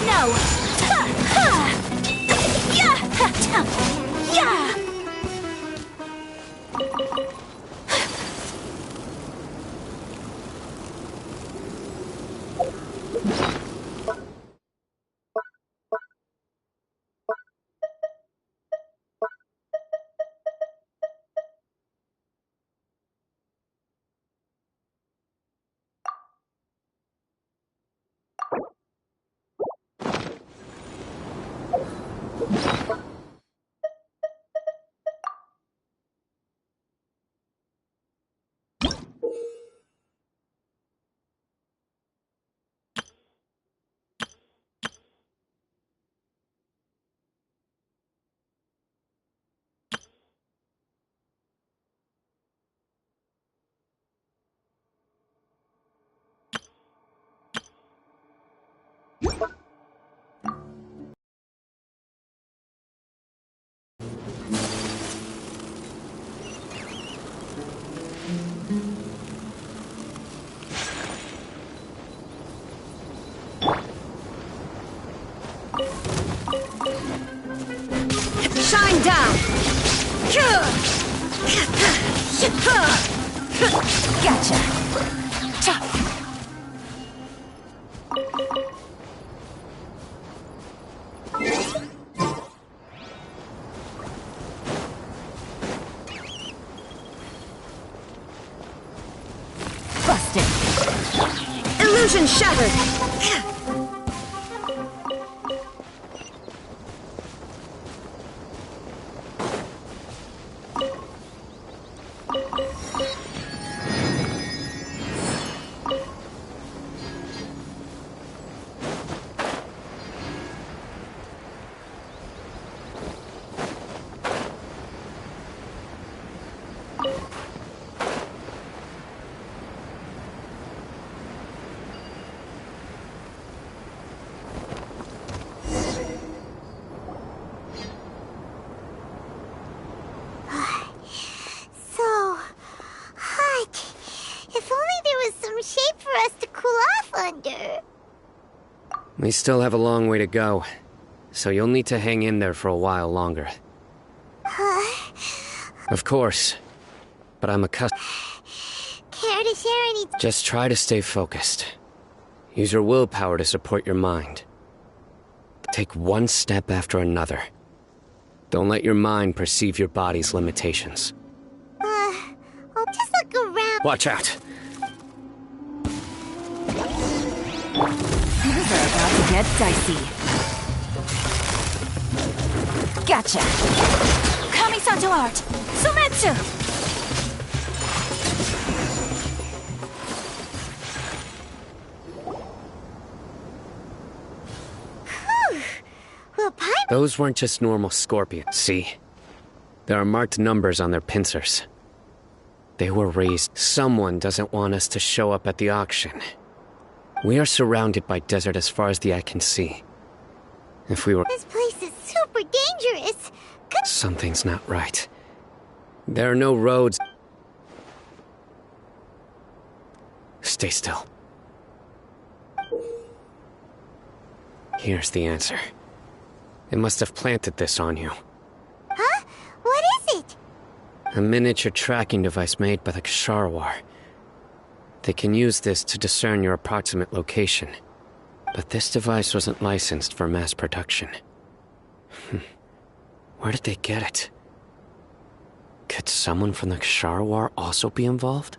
No! Ha! Ha! Yeah! Ha! Ta! Yeah! Shine down! Gotcha. Busted! Illusion shattered! So hot. If only there was some shade for us to cool off under. We still have a long way to go, so you'll need to hang in there for a while longer. Of course, but I'm accustomed. Care to share any... Just try to stay focused. Use your willpower to support your mind. Take one step after another. Don't let your mind perceive your body's limitations. I'll just look around. Watch out! Things are about to get dicey. Gotcha. Kami-santo art! Sumetsu! Well, Those weren't just normal scorpions, see? There are marked numbers on their pincers. They were raised. Someone doesn't want us to show up at the auction. We are surrounded by desert as far as the eye can see. If we were... This place is super dangerous. Something's not right. There are no roads. Stay still. Here's the answer. They must have planted this on you. Huh? What is it? A miniature tracking device made by the Ksharawar. They can use this to discern your approximate location. But this device wasn't licensed for mass production. Where did they get it? Could someone from the Ksharawar also be involved?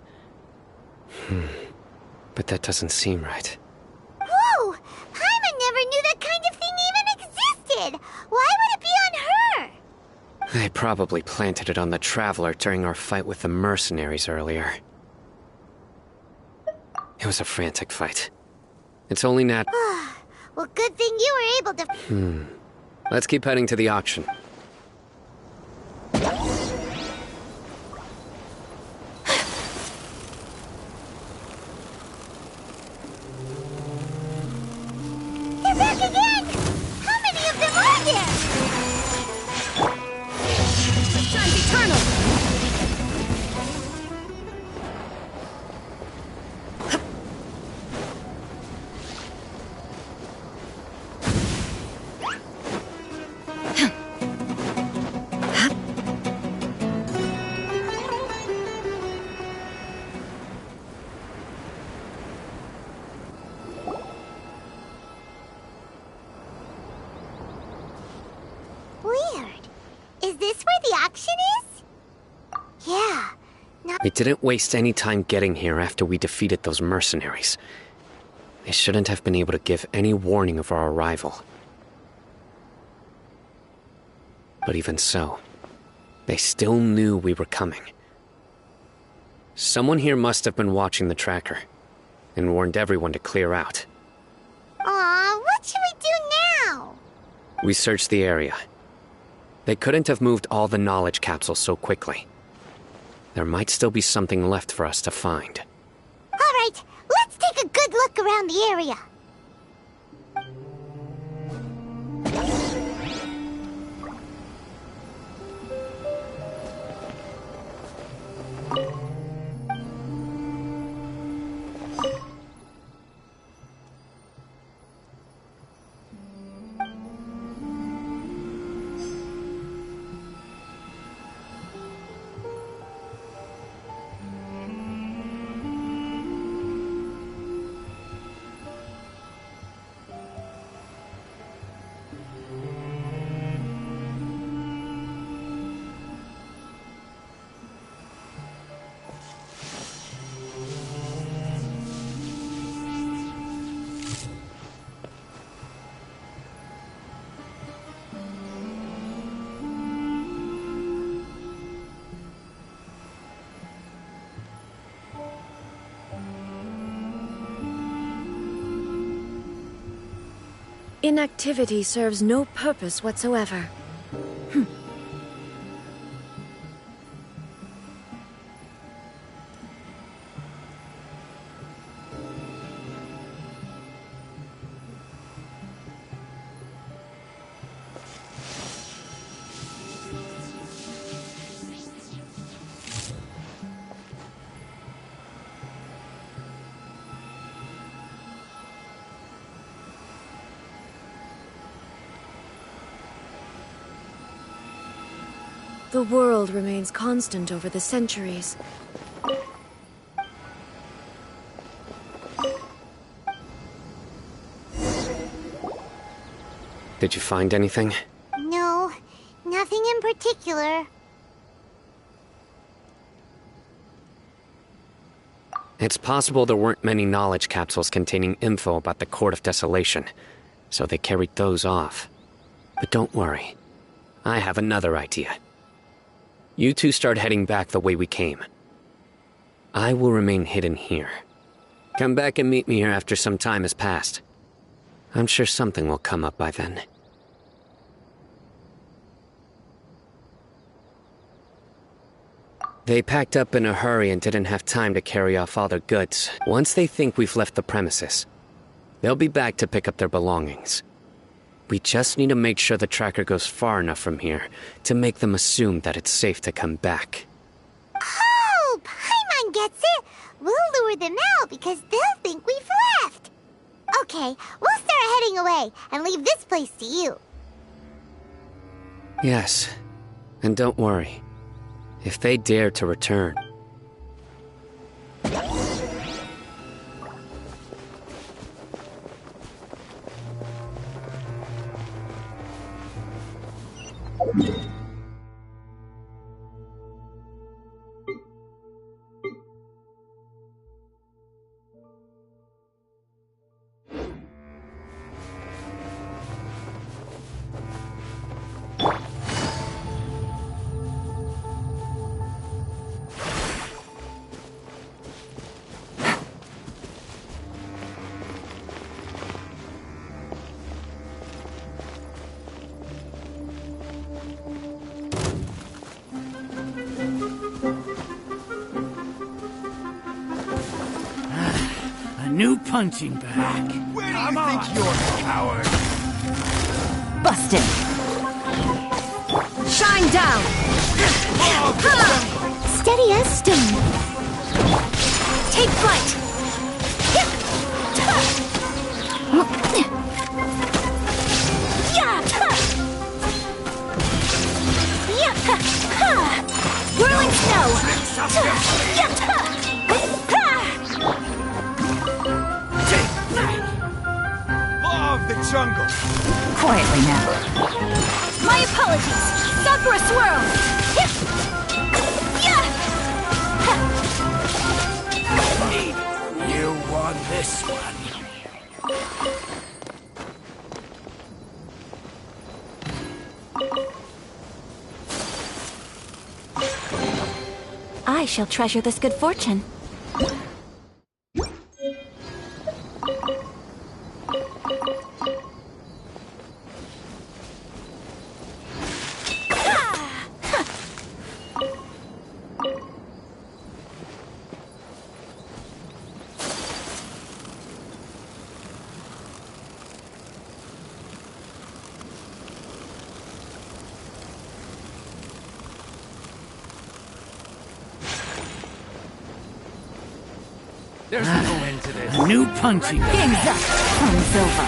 But that doesn't seem right. Whoa! Paimon never knew that kind of thing even existed! Why would it be on her? They probably planted it on the Traveler during our fight with the mercenaries earlier. It was a frantic fight. It's only nat- Well, good thing you were able to... Let's keep heading to the auction. They're back again! How many of them are there? Shine's eternal! We didn't waste any time getting here after we defeated those mercenaries. They shouldn't have been able to give any warning of our arrival. But even so, they still knew we were coming. Someone here must have been watching the tracker and warned everyone to clear out. Aw, what should we do now? We searched the area. They couldn't have moved all the knowledge capsules so quickly. There might still be something left for us to find. All right, let's take a good look around the area. Inactivity serves no purpose whatsoever. The world remains constant over the centuries. Did you find anything? No, nothing in particular. It's possible there weren't many knowledge capsules containing info about the Court of Desolation, so they carried those off. But don't worry. I have another idea. You two start heading back the way we came. I will remain hidden here. Come back and meet me here after some time has passed. I'm sure something will come up by then. They packed up in a hurry and didn't have time to carry off all their goods. Once they think we've left the premises, they'll be back to pick up their belongings. We just need to make sure the tracker goes far enough from here to make them assume that it's safe to come back. Oh, Paimon gets it! We'll lure them out because they'll think we've left. Okay, we'll start heading away and leave this place to you. Yes, and don't worry. If they dare to return... New punching bag. Where do you think you're, coward? Busted. Shine down! Steady as stone. Take flight! Whirling snow. Law of the jungle. Quietly now. My apologies! Sakura swirl! this one. I shall treasure this good fortune. There's no end to this. A new punching bag. Game's up. Turns over.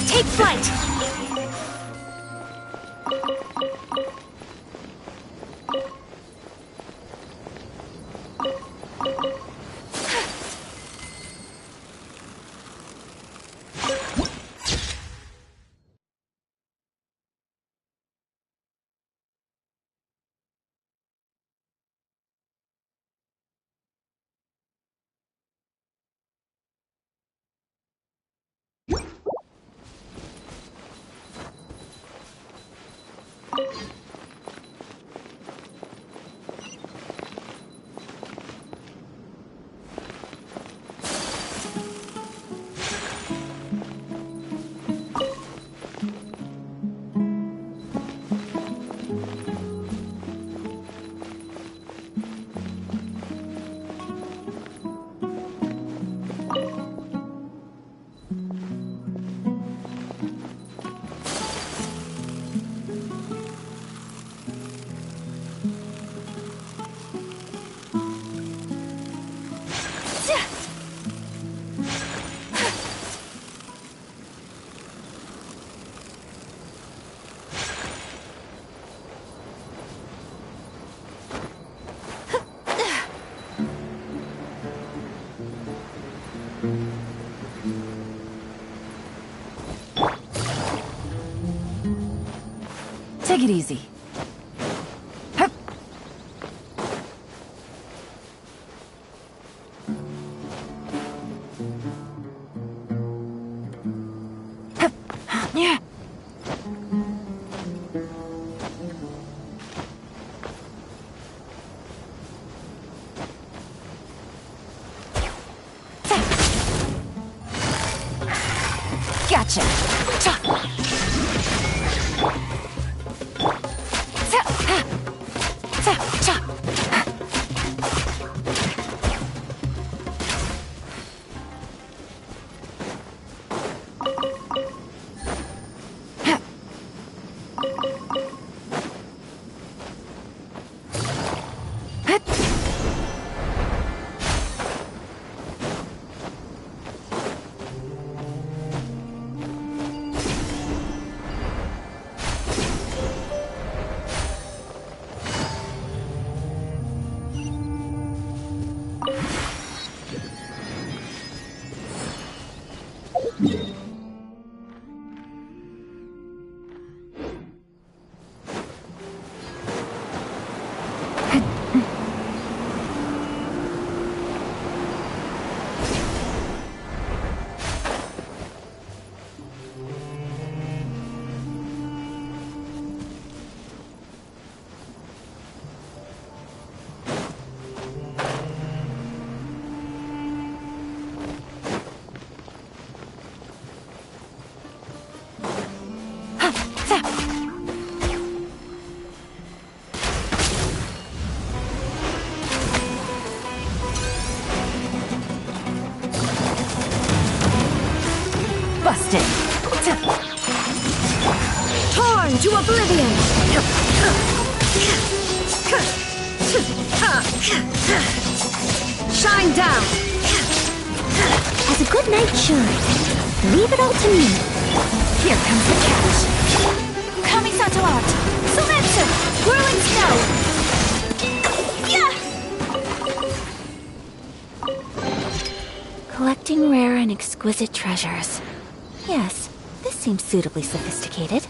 Take flight! Take it easy. Hup. Hup. Yeah. Gotcha. Busted. Torn to oblivion. Shine down. As a good knight should. Leave it all to me. Here comes the catch. Kamisato out. Sumetsu. Whirling snow. Collecting Among rare and exquisite treasures. Yes, this seems suitably sophisticated.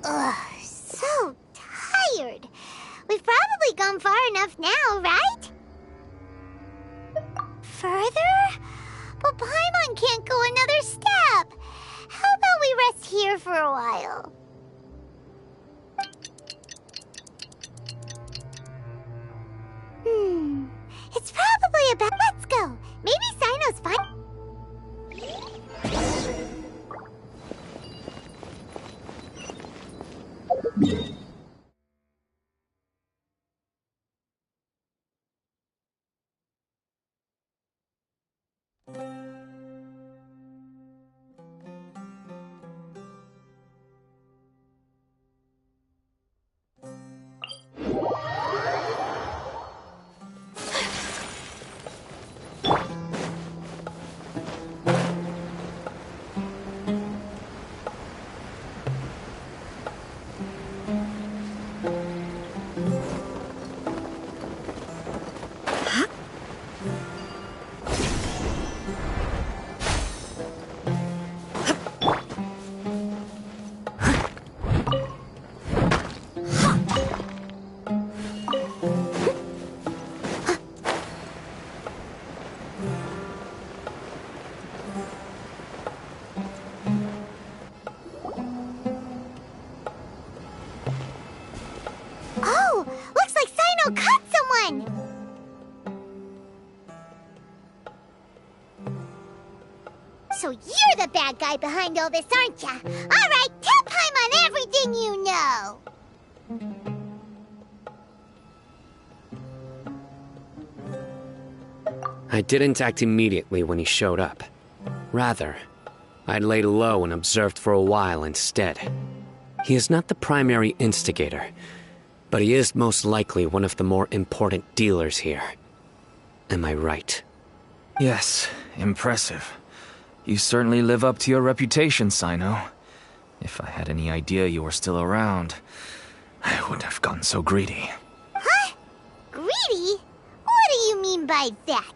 Ugh, so tired. We've probably gone far enough now, right? Further? But Paimon can't go another step. How about we rest here for a while? It's probably about... Let's go. Maybe Sino's fine. Oh, looks like Sino caught someone! So you're the bad guy behind all this, aren't ya? Alright, tell Paimon everything you know! I didn't act immediately when he showed up. Rather, I laid low and observed for a while instead. He is not the primary instigator, but he is most likely one of the more important dealers here. Am I right? Yes, impressive. You certainly live up to your reputation, Sino. If I had any idea you were still around, I wouldn't have gotten so greedy. Huh? Greedy? What do you mean by that?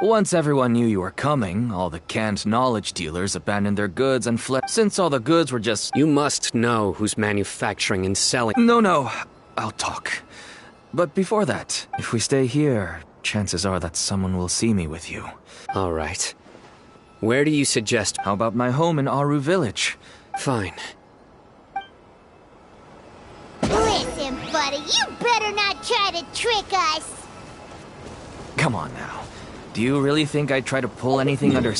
Once everyone knew you were coming, all the canned knowledge dealers abandoned their goods and fled. Since all the goods were just... You must know who's manufacturing and selling... No, I'll talk. But before that, if we stay here, chances are that someone will see me with you. All right. Where do you suggest... How about my home in Aru Village? Fine. Listen, buddy, you better not try to trick us! Come on now. Do you really think I'd try to pull anything under...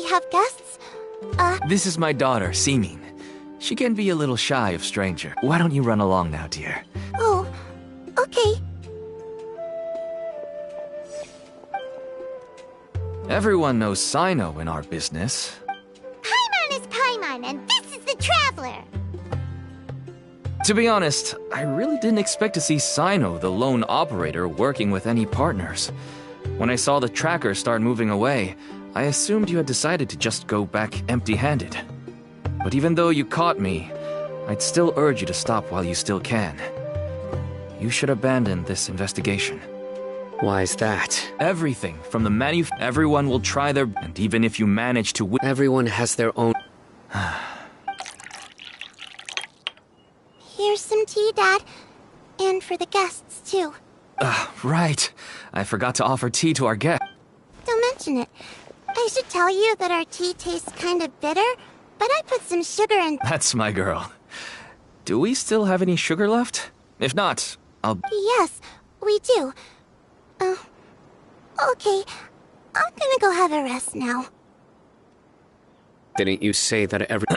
have guests. This is my daughter, Simin. She can be a little shy of stranger. Why don't you run along now, dear? Oh, okay. Everyone knows Sino in our business. Paimon is Paimon, and this is the Traveler. To be honest, I really didn't expect to see Sino, the lone operator, working with any partners. When I saw the tracker start moving away, I assumed you had decided to just go back empty-handed. But even though you caught me, I'd still urge you to stop while you still can. You should abandon this investigation. Why is that? Everything from the everyone will try their... And even if you manage to win... Everyone has their own... Here's some tea, Dad. And for the guests, too. Right. I forgot to offer tea to our guests. Don't mention it. I should tell you that our tea tastes kind of bitter, but I put some sugar in... That's my girl. Do we still have any sugar left? If not, I'll... Yes, we do. Okay. I'm gonna go have a rest now. Didn't you say that every...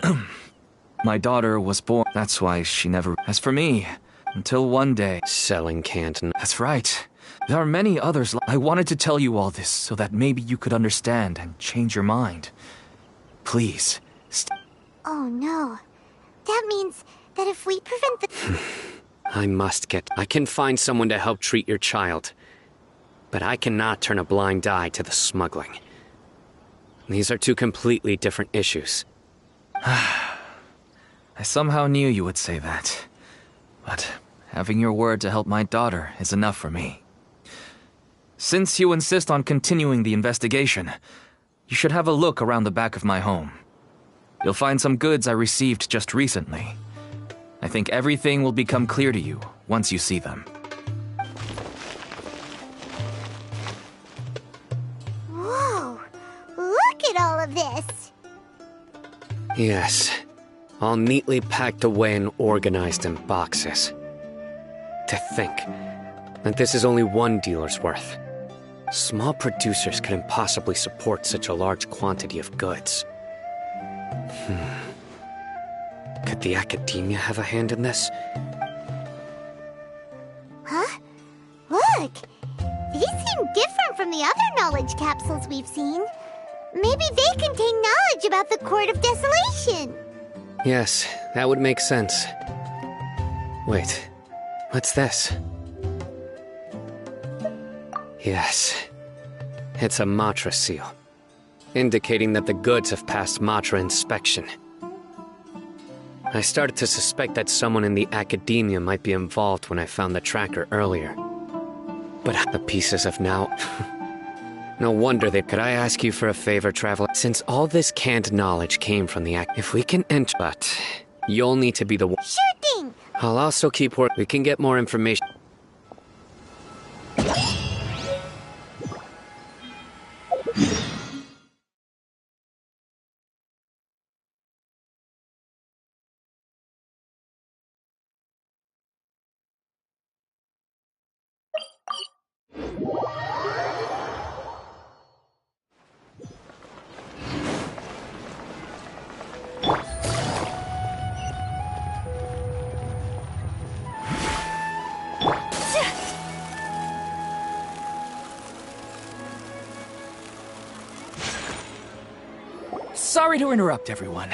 My daughter was born. That's why she never... As for me, until one day... Selling Canton. That's right. There are many others. I wanted to tell you all this so that maybe you could understand and change your mind. Please. Oh no. That means that if we prevent the... I can find someone to help treat your child. But I cannot turn a blind eye to the smuggling. These are two completely different issues. I somehow knew you would say that. But having your word to help my daughter is enough for me. Since you insist on continuing the investigation, you should have a look around the back of my home. You'll find some goods I received just recently. I think everything will become clear to you once you see them. Whoa! Look at all of this! Yes. All neatly packed away and organized in boxes. To think that this is only one dealer's worth. Small producers couldn't possibly support such a large quantity of goods. Could the academia have a hand in this? Huh? Look! These seem different from the other knowledge capsules we've seen. Maybe they contain knowledge about the Court of Desolation. Yes, that would make sense. Wait, what's this? Yes, it's a Matra seal, indicating that the goods have passed Matra inspection. I started to suspect that someone in the academia might be involved when I found the tracker earlier. But the pieces have now... No wonder they... Could I ask you for a favor, Traveler? Since all this canned knowledge came from the if we can enter... But you'll need to be the one... Sure thing! I'll also keep work... We can get more information... Sorry to interrupt, everyone.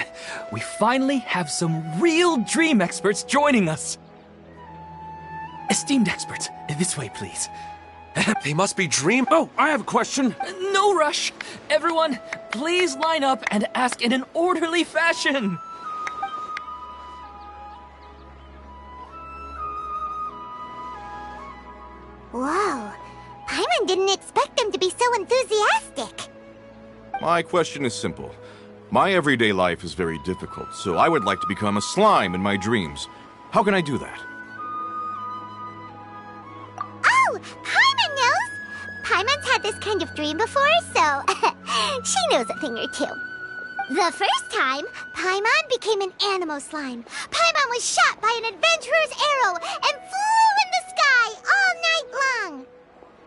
We finally have some real dream experts joining us. Esteemed experts, this way, please. They must be dream... Oh, I have a question. No rush. Everyone, please line up and ask in an orderly fashion. Whoa. Paimon didn't expect them to be so enthusiastic. My question is simple. My everyday life is very difficult, so I would like to become a slime in my dreams. How can I do that? Oh, Paimon knows! Paimon's had this kind of dream before, so she knows a thing or two. The first time, Paimon became an animo slime. Paimon was shot by an adventurer's arrow and flew in the sky all night long.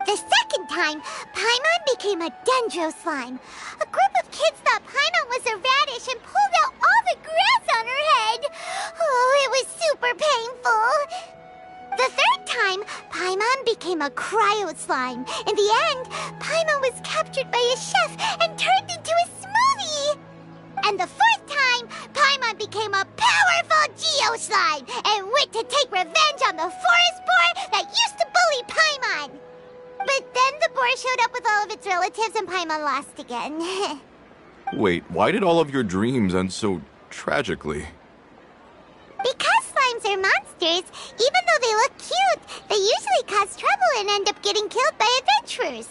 The second time, Paimon became a dendro slime. A group of kids thought Paimon was a radish and pulled out all the grass on her head. Oh, it was super painful. The third time, Paimon became a cryo slime. In the end, Paimon was captured by a chef and turned into a smoothie. And the fourth time, Paimon became a powerful Geo slime and went to take revenge on the forest boar that used to bully Paimon. But then the boar showed up with all of its relatives and Paimon lost again. Wait, why did all of your dreams end so tragically? Because slimes are monsters, even though they look cute, they usually cause trouble and end up getting killed by adventurers.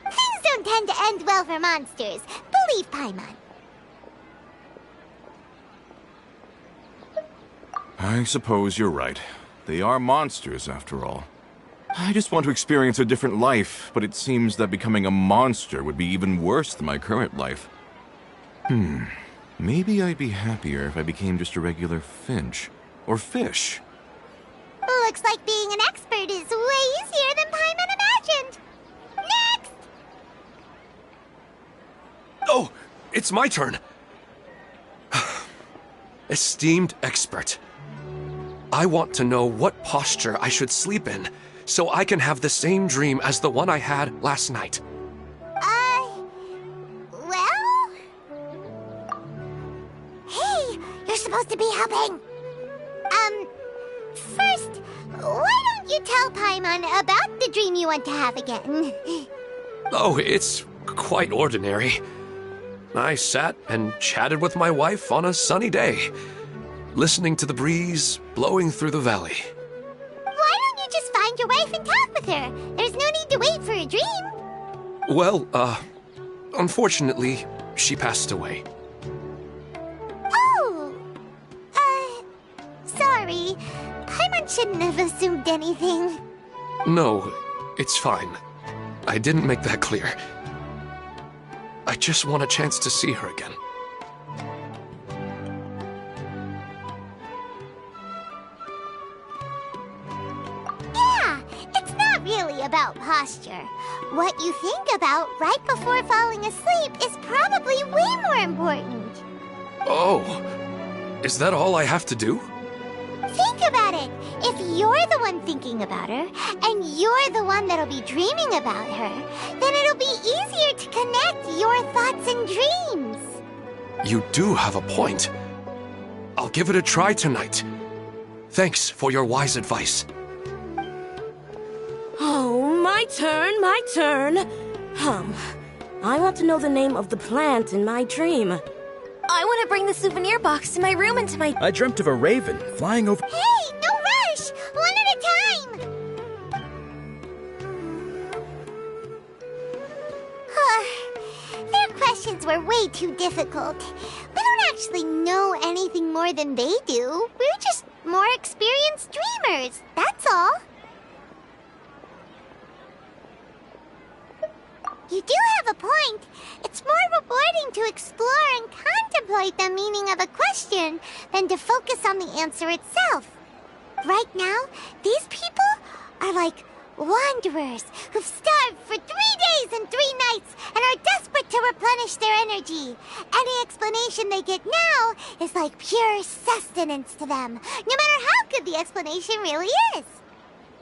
Things don't tend to end well for monsters. Believe Paimon. I suppose you're right. They are monsters, after all. I just want to experience a different life, but it seems that becoming a monster would be even worse than my current life. Maybe I'd be happier if I became just a regular finch. Or fish. Looks like being an expert is way easier than Paimon imagined. Next! Oh, it's my turn. Esteemed expert. I want to know what posture I should sleep in, so I can have the same dream as the one I had last night. Well? Hey, you're supposed to be helping. First, why don't you tell Paimon about the dream you want to have again? Oh, it's quite ordinary. I sat and chatted with my wife on a sunny day, listening to the breeze blowing through the valley. Why don't you just find your wife and talk with her? There's no need to wait for a dream. Well, unfortunately, she passed away. Oh! Sorry. Paimon shouldn't have assumed anything. No, it's fine. I didn't make that clear. I just want a chance to see her again. Yeah, it's not really about posture. What you think about right before falling asleep is probably way more important. Oh, is that all I have to do? Think about it. If you're the one thinking about her, and you're the one that'll be dreaming about her, then it'll be easier to connect your thoughts and dreams. You do have a point. I'll give it a try tonight. Thanks for your wise advice. Oh, my turn. I want to know the name of the plant in my dream. I want to bring the souvenir box to my room and to my... I dreamt of a raven flying over... Hey, no rush! One at a time! Their questions were way too difficult. We don't actually know anything more than they do. We're just more experienced dreamers, that's all. You do have a point. It's more rewarding to explore and contemplate the meaning of a question than to focus on the answer itself. Right now, these people are like wanderers who've starved for 3 days and 3 nights and are desperate to replenish their energy. Any explanation they get now is like pure sustenance to them, no matter how good the explanation really is.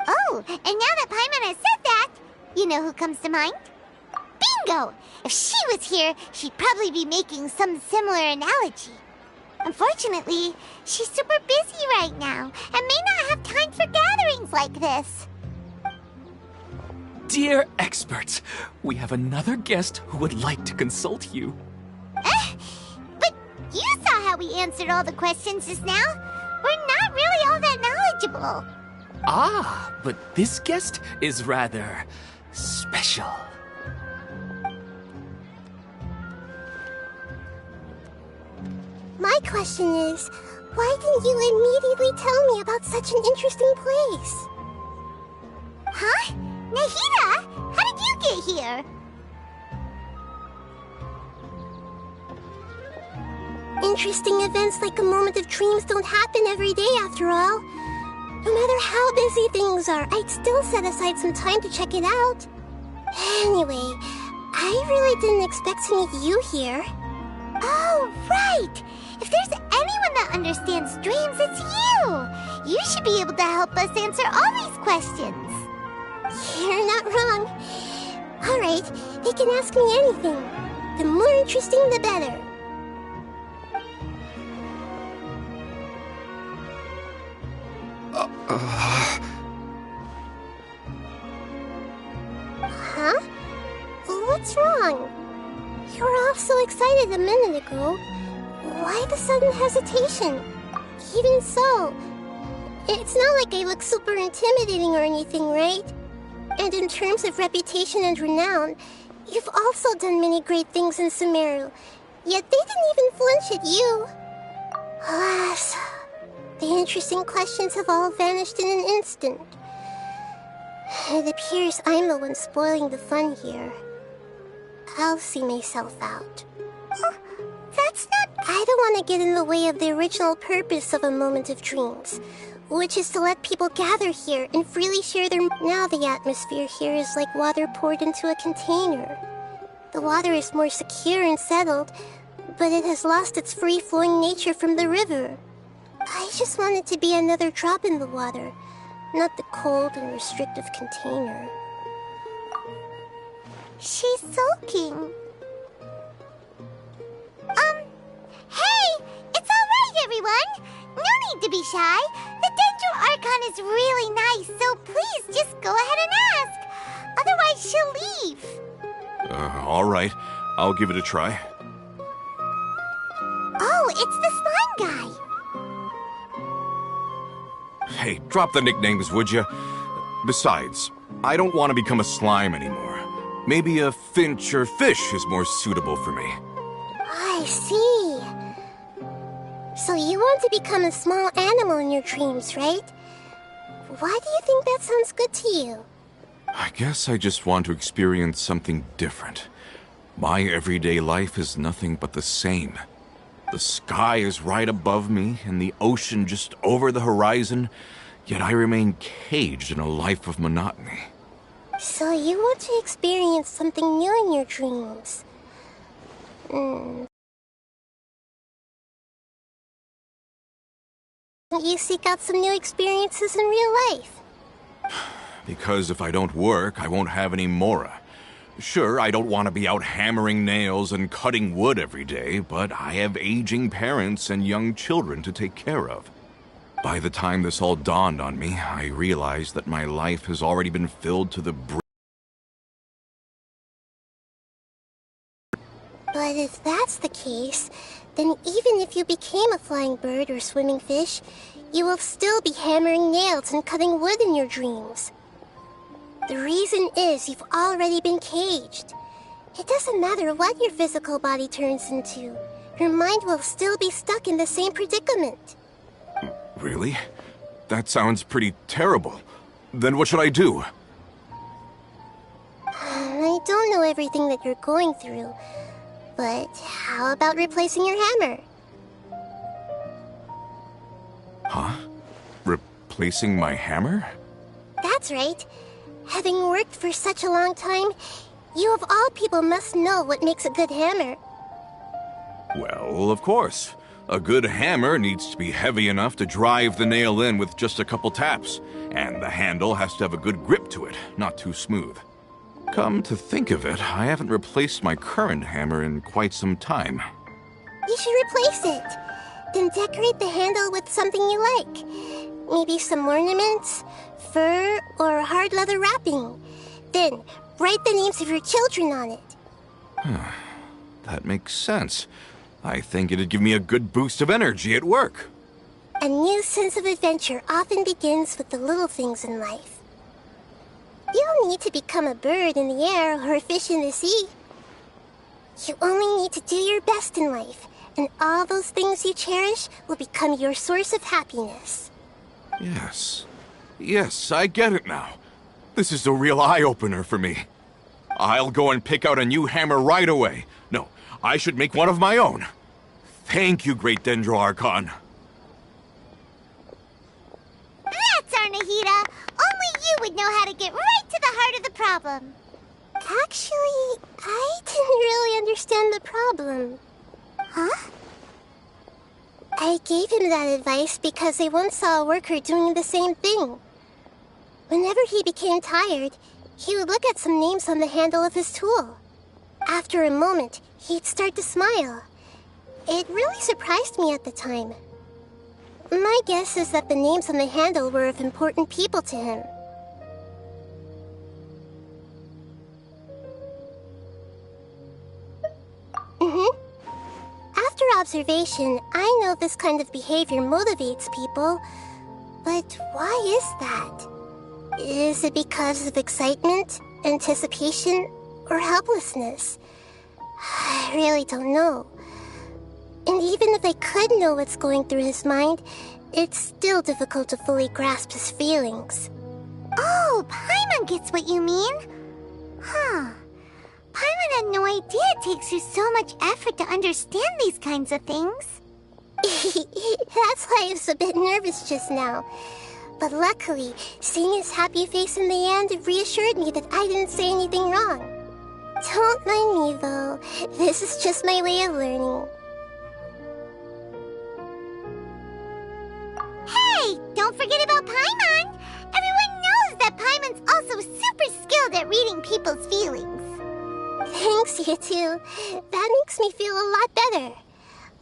Oh, and now that Paimon has said that, you know who comes to mind? Bingo! If she was here, she'd probably be making some similar analogy. Unfortunately, she's super busy right now and may not have time for gatherings like this. Dear expert, we have another guest who would like to consult you. But you saw how we answered all the questions just now. We're not really all that knowledgeable. Ah, but this guest is rather special. My question is, why didn't you immediately tell me about such an interesting place? Huh? Nahida, how did you get here? Interesting events like a moment of dreams don't happen every day after all. No matter how busy things are, I'd still set aside some time to check it out. Anyway, I really didn't expect to meet you here. Oh, right! If there's anyone that understands dreams, it's you! You should be able to help us answer all these questions. You're not wrong. Alright, they can ask me anything. The more interesting, the better. Huh? What's wrong? You were all so excited a minute ago. Why the sudden hesitation? Even so, it's not like I look super intimidating or anything, right? And in terms of reputation and renown, you've also done many great things in Sumeru, yet they didn't even flinch at you. Alas, the interesting questions have all vanished in an instant. It appears I'm the one spoiling the fun here. I'll see myself out. That's not... I don't want to get in the way of the original purpose of a moment of dreams, which is to let people gather here and freely share their... Now the atmosphere here is like water poured into a container. The water is more secure and settled, but it has lost its free-flowing nature from the river. I just want it to be another drop in the water, not the cold and restrictive container. She's sulking. Hey! It's alright, everyone! No need to be shy. The Dendro Archon is really nice, so please just go ahead and ask. Otherwise, she'll leave. Alright. I'll give it a try. Oh, it's the slime guy. Hey, drop the nicknames, would you? Besides, I don't want to become a slime anymore. Maybe a finch or fish is more suitable for me. I see. So you want to become a small animal in your dreams, right? Why do you think that sounds good to you? I guess I just want to experience something different. My everyday life is nothing but the same. The sky is right above me and the ocean just over the horizon, yet I remain caged in a life of monotony. So you want to experience something new in your dreams? You seek out some new experiences in real life? Because if I don't work, I won't have any mora. Sure, I don't want to be out hammering nails and cutting wood every day, but I have aging parents and young children to take care of. By the time this all dawned on me, I realized that my life has already been filled to the brim. But if that's the case, then even if you became a flying bird or swimming fish, you will still be hammering nails and cutting wood in your dreams. The reason is you've already been caged. It doesn't matter what your physical body turns into. Your mind will still be stuck in the same predicament. Really? That sounds pretty terrible. Then what should I do? I don't know everything that you're going through, but how about replacing your hammer? Huh? Replacing my hammer? That's right. Having worked for such a long time, you of all people must know what makes a good hammer. Well, of course. A good hammer needs to be heavy enough to drive the nail in with just a couple taps, and the handle has to have a good grip to it, not too smooth. Come to think of it, I haven't replaced my current hammer in quite some time. You should replace it. Then decorate the handle with something you like. Maybe some ornaments, fur, or hard leather wrapping. Then, write the names of your children on it. That makes sense. I think it'd give me a good boost of energy at work. A new sense of adventure often begins with the little things in life. You don't need to become a bird in the air or a fish in the sea. You only need to do your best in life, and all those things you cherish will become your source of happiness. Yes. Yes, I get it now. This is a real eye-opener for me. I'll go and pick out a new hammer right away. No, I should make one of my own. Thank you, Great Dendro Archon. That's our Nahida. Only you would know how to get right to the heart of the problem. Actually, I didn't really understand the problem. Huh? I gave him that advice because I once saw a worker doing the same thing. Whenever he became tired, he would look at some names on the handle of his tool. After a moment, he'd start to smile. It really surprised me at the time. My guess is that the names on the handle were of important people to him. After observation, I know this kind of behavior motivates people. But why is that? Is it because of excitement, anticipation, or helplessness? I really don't know. And even if I could know what's going through his mind, it's still difficult to fully grasp his feelings. Oh, Paimon gets what you mean. Huh. Paimon had no idea it takes you so much effort to understand these kinds of things. That's why I was a bit nervous just now. But luckily, seeing his happy face in the end reassured me that I didn't say anything wrong. Don't mind me, though. This is just my way of learning. Hey, don't forget about Paimon! Everyone knows that Paimon's also super skilled at reading people's feelings. Thanks, you two. That makes me feel a lot better.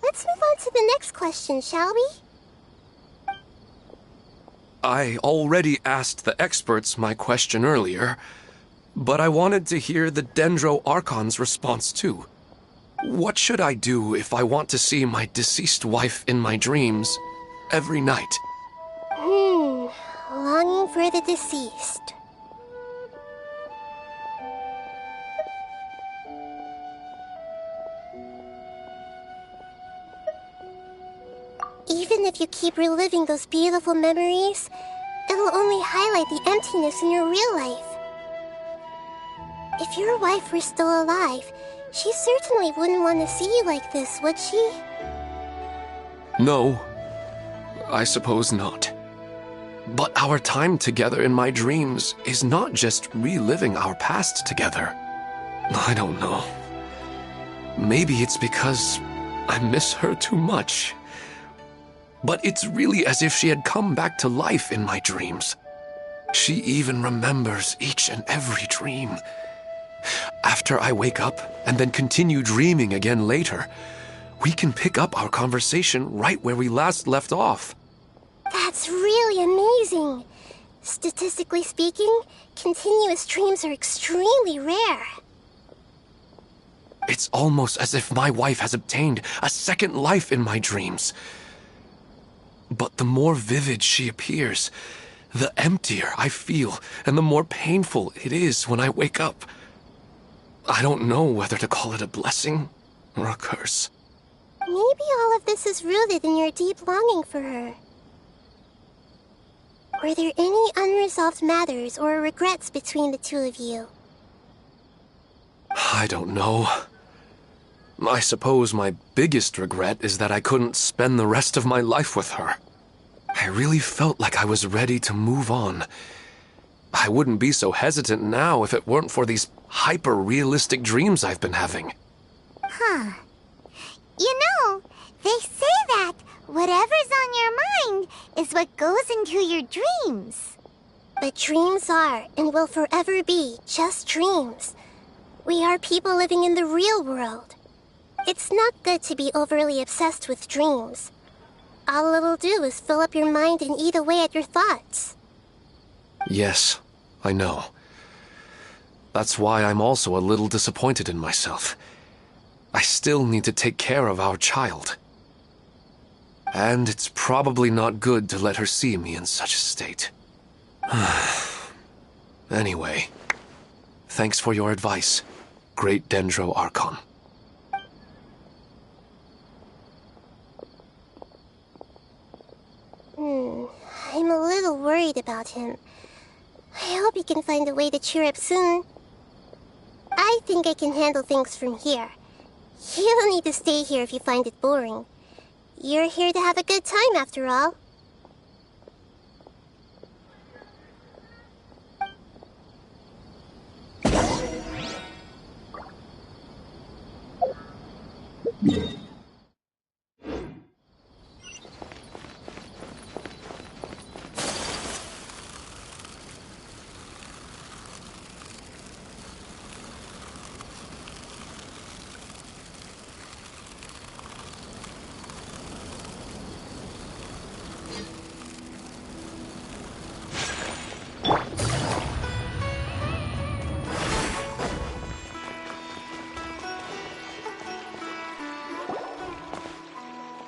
Let's move on to the next question, shall we? I already asked the experts my question earlier, but I wanted to hear the Dendro Archon's response too. What should I do if I want to see my deceased wife in my dreams every night? Longing for the deceased. Even if you keep reliving those beautiful memories, it'll only highlight the emptiness in your real life. If your wife were still alive, she certainly wouldn't want to see you like this, would she? No, I suppose not. But our time together in my dreams is not just reliving our past together. I don't know. Maybe it's because I miss her too much. But it's really as if she had come back to life in my dreams. She even remembers each and every dream. After I wake up and then continue dreaming again later, we can pick up our conversation right where we last left off. That's really amazing. Statistically speaking, continuous dreams are extremely rare. It's almost as if my wife has obtained a second life in my dreams. But the more vivid she appears, the emptier I feel, and the more painful it is when I wake up. I don't know whether to call it a blessing or a curse. Maybe all of this is rooted in your deep longing for her. Were there any unresolved matters or regrets between the two of you? I don't know. I suppose my biggest regret is that I couldn't spend the rest of my life with her. I really felt like I was ready to move on. I wouldn't be so hesitant now if it weren't for these hyper-realistic dreams I've been having. Huh. You know, they say that whatever's on your mind is what goes into your dreams. But dreams are, and will forever be, just dreams. We are people living in the real world. It's not good to be overly obsessed with dreams. All it'll do is fill up your mind and eat away at your thoughts. Yes, I know. That's why I'm also a little disappointed in myself. I still need to take care of our child. And it's probably not good to let her see me in such a state. Anyway, thanks for your advice, Great Dendro Archon. I'm a little worried about him. I hope he can find a way to cheer up soon. I think I can handle things from here. You don't need to stay here if you find it boring. You're here to have a good time, after all.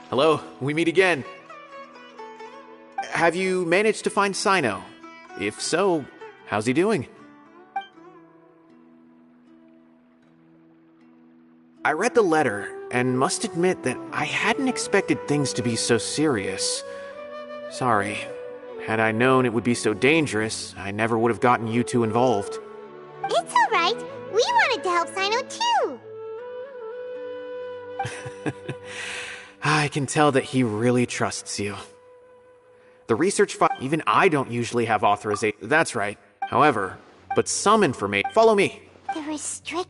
Hello, we meet again. Have you managed to find Sino? If so, how's he doing? I read the letter and must admit that I hadn't expected things to be so serious. Sorry. Had I known it would be so dangerous, I never would have gotten you two involved. It's alright. We wanted to help Sino too. I can tell that he really trusts you. The research file, even I don't usually have authorization. That's right. However, but some information. Follow me. The restrict.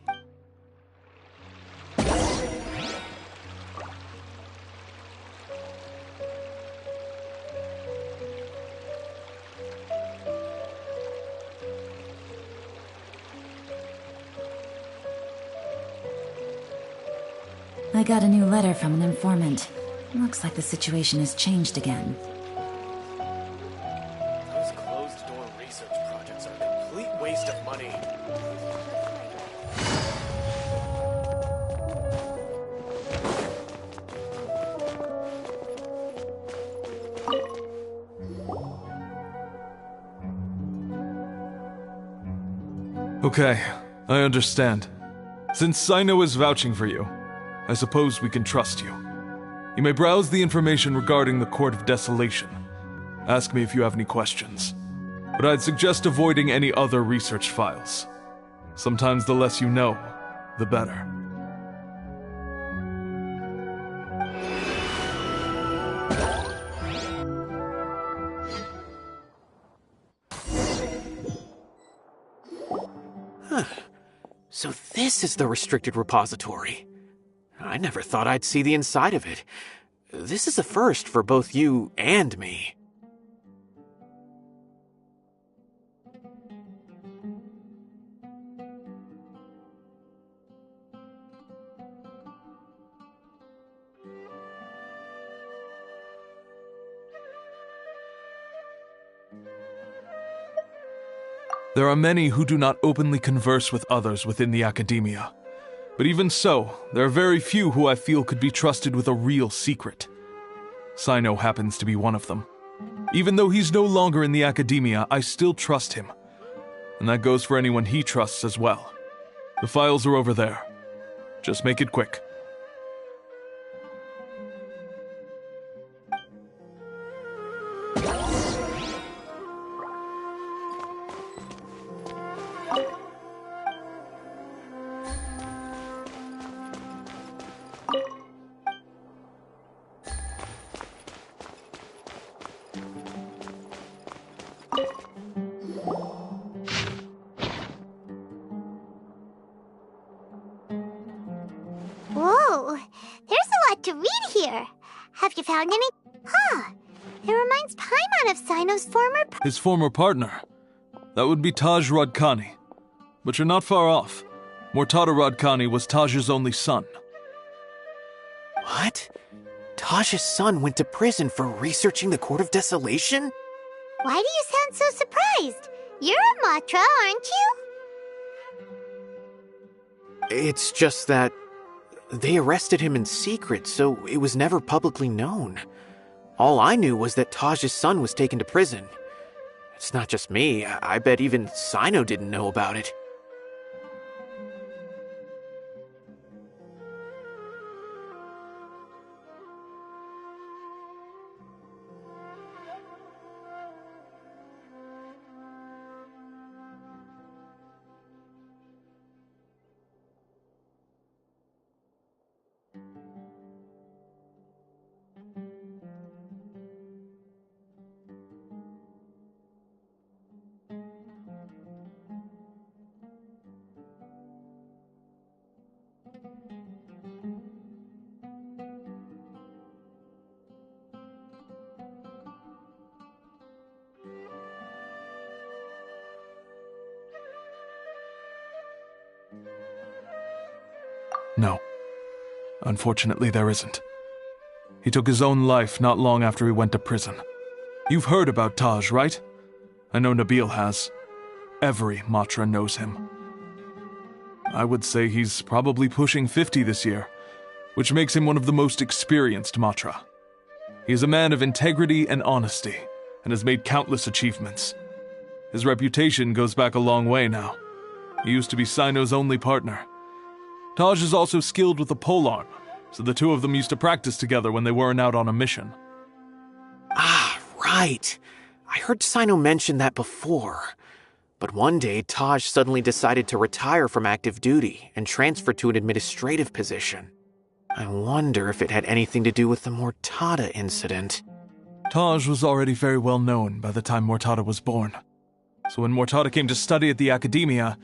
I got a new letter from an informant. Looks like the situation has changed again. Those closed-door research projects are a complete waste of money. Okay, I understand. Since Sino is vouching for you, I suppose we can trust you. You may browse the information regarding the Court of Desolation. Ask me if you have any questions. But I'd suggest avoiding any other research files. Sometimes the less you know, the better. Huh. So this is the restricted repository. I never thought I'd see the inside of it. This is a first for both you and me. There are many who do not openly converse with others within the academia. But even so, there are very few who I feel could be trusted with a real secret. Sino happens to be one of them. Even though he's no longer in the academia, I still trust him. And that goes for anyone he trusts as well. The files are over there. Just make it quick. Whoa, there's a lot to read here. Have you found any? Huh, it reminds Paimon of Sino's former... His former partner. That would be Taj Radkani. But you're not far off. Mortada Radkani was Taj's only son. What? Taj's son went to prison for researching the Court of Desolation? Why do you sound so surprised? You're a Matra, aren't you? It's just that they arrested him in secret, so it was never publicly known. All I knew was that Taj's son was taken to prison. It's not just me. I bet even Sino didn't know about it. No. Unfortunately, there isn't. He took his own life not long after he went to prison. You've heard about Taj, right? I know Nabil has. Every Matra knows him. I would say he's probably pushing 50 this year, which makes him one of the most experienced Matra. He is a man of integrity and honesty, and has made countless achievements. His reputation goes back a long way now. He used to be Sino's only partner. Taj is also skilled with the polearm, so the two of them used to practice together when they weren't out on a mission. Ah, right. I heard Sino mention that before. But one day, Taj suddenly decided to retire from active duty and transfer to an administrative position. I wonder if it had anything to do with the Mortada incident. Taj was already very well known by the time Mortada was born. So when Mortada came to study at the Academia,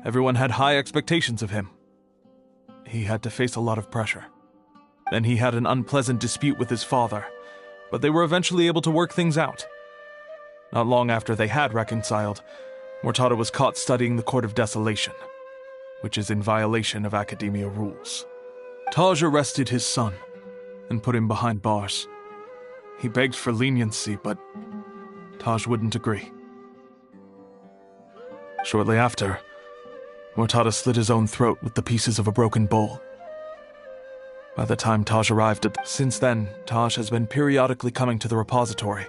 everyone had high expectations of him. He had to face a lot of pressure. Then he had an unpleasant dispute with his father, but they were eventually able to work things out. Not long after they had reconciled, Mortada was caught studying the Court of Desolation, which is in violation of Academia rules. Taj arrested his son and put him behind bars. He begged for leniency, but Taj wouldn't agree. Shortly after, Mortada slit his own throat with the pieces of a broken bowl. By the time Taj arrived since then, Taj has been periodically coming to the repository.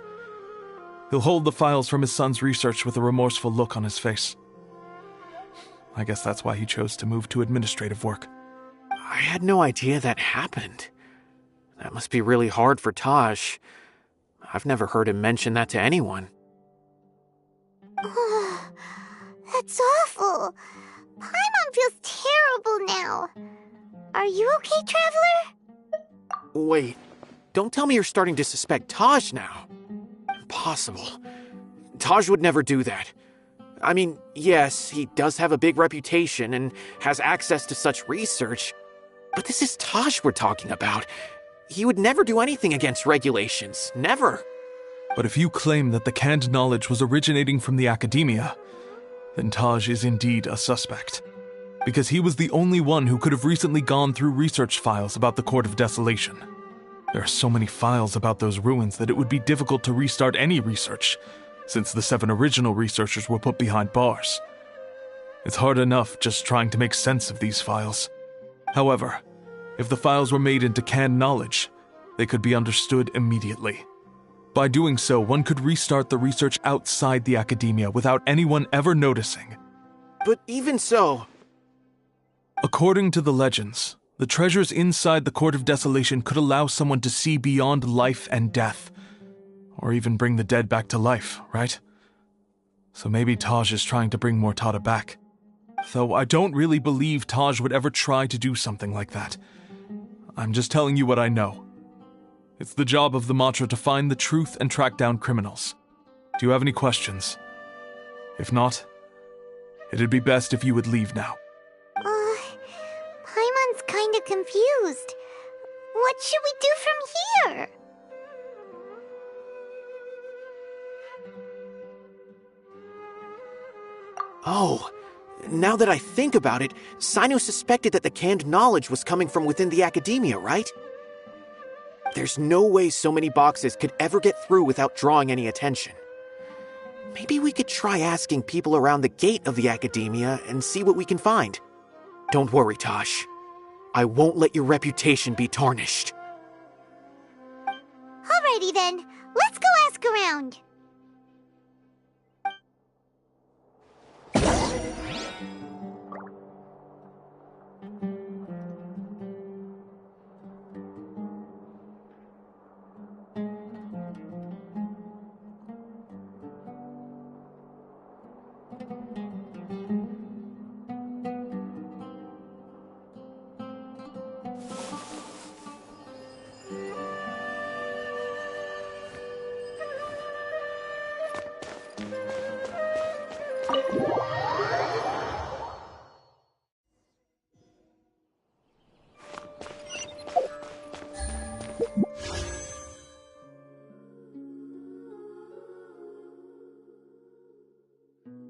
He'll hold the files from his son's research with a remorseful look on his face. I guess that's why he chose to move to administrative work. I had no idea that happened. That must be really hard for Taj. I've never heard him mention that to anyone. That's awful. Paimon feels terrible now. Are you okay, Traveler? Wait, don't tell me you're starting to suspect Taj now. Impossible. Taj would never do that. I mean, yes, he does have a big reputation and has access to such research, but this is Taj we're talking about. He would never do anything against regulations. Never. But if you claim that the canned knowledge was originating from the Academia, then Taj is indeed a suspect. Because he was the only one who could have recently gone through research files about the Court of Desolation. There are so many files about those ruins that it would be difficult to restart any research, since the 7 original researchers were put behind bars. It's hard enough just trying to make sense of these files. However, if the files were made into canned knowledge, they could be understood immediately. By doing so, one could restart the research outside the Academia without anyone ever noticing. But even so... According to the legends, the treasures inside the Court of Desolation could allow someone to see beyond life and death, or even bring the dead back to life, right? So maybe Taj is trying to bring Mortada back. Though I don't really believe Taj would ever try to do something like that. I'm just telling you what I know. It's the job of the Matra to find the truth and track down criminals. Do you have any questions? If not, it'd be best if you would leave now. Paimon's kinda confused. What should we do from here? Oh, now that I think about it, Sino suspected that the canned knowledge was coming from within the Academia, right? There's no way so many boxes could ever get through without drawing any attention. Maybe we could try asking people around the gate of the Academia and see what we can find. Don't worry, Taj. I won't let your reputation be tarnished. Alrighty then, let's go ask around.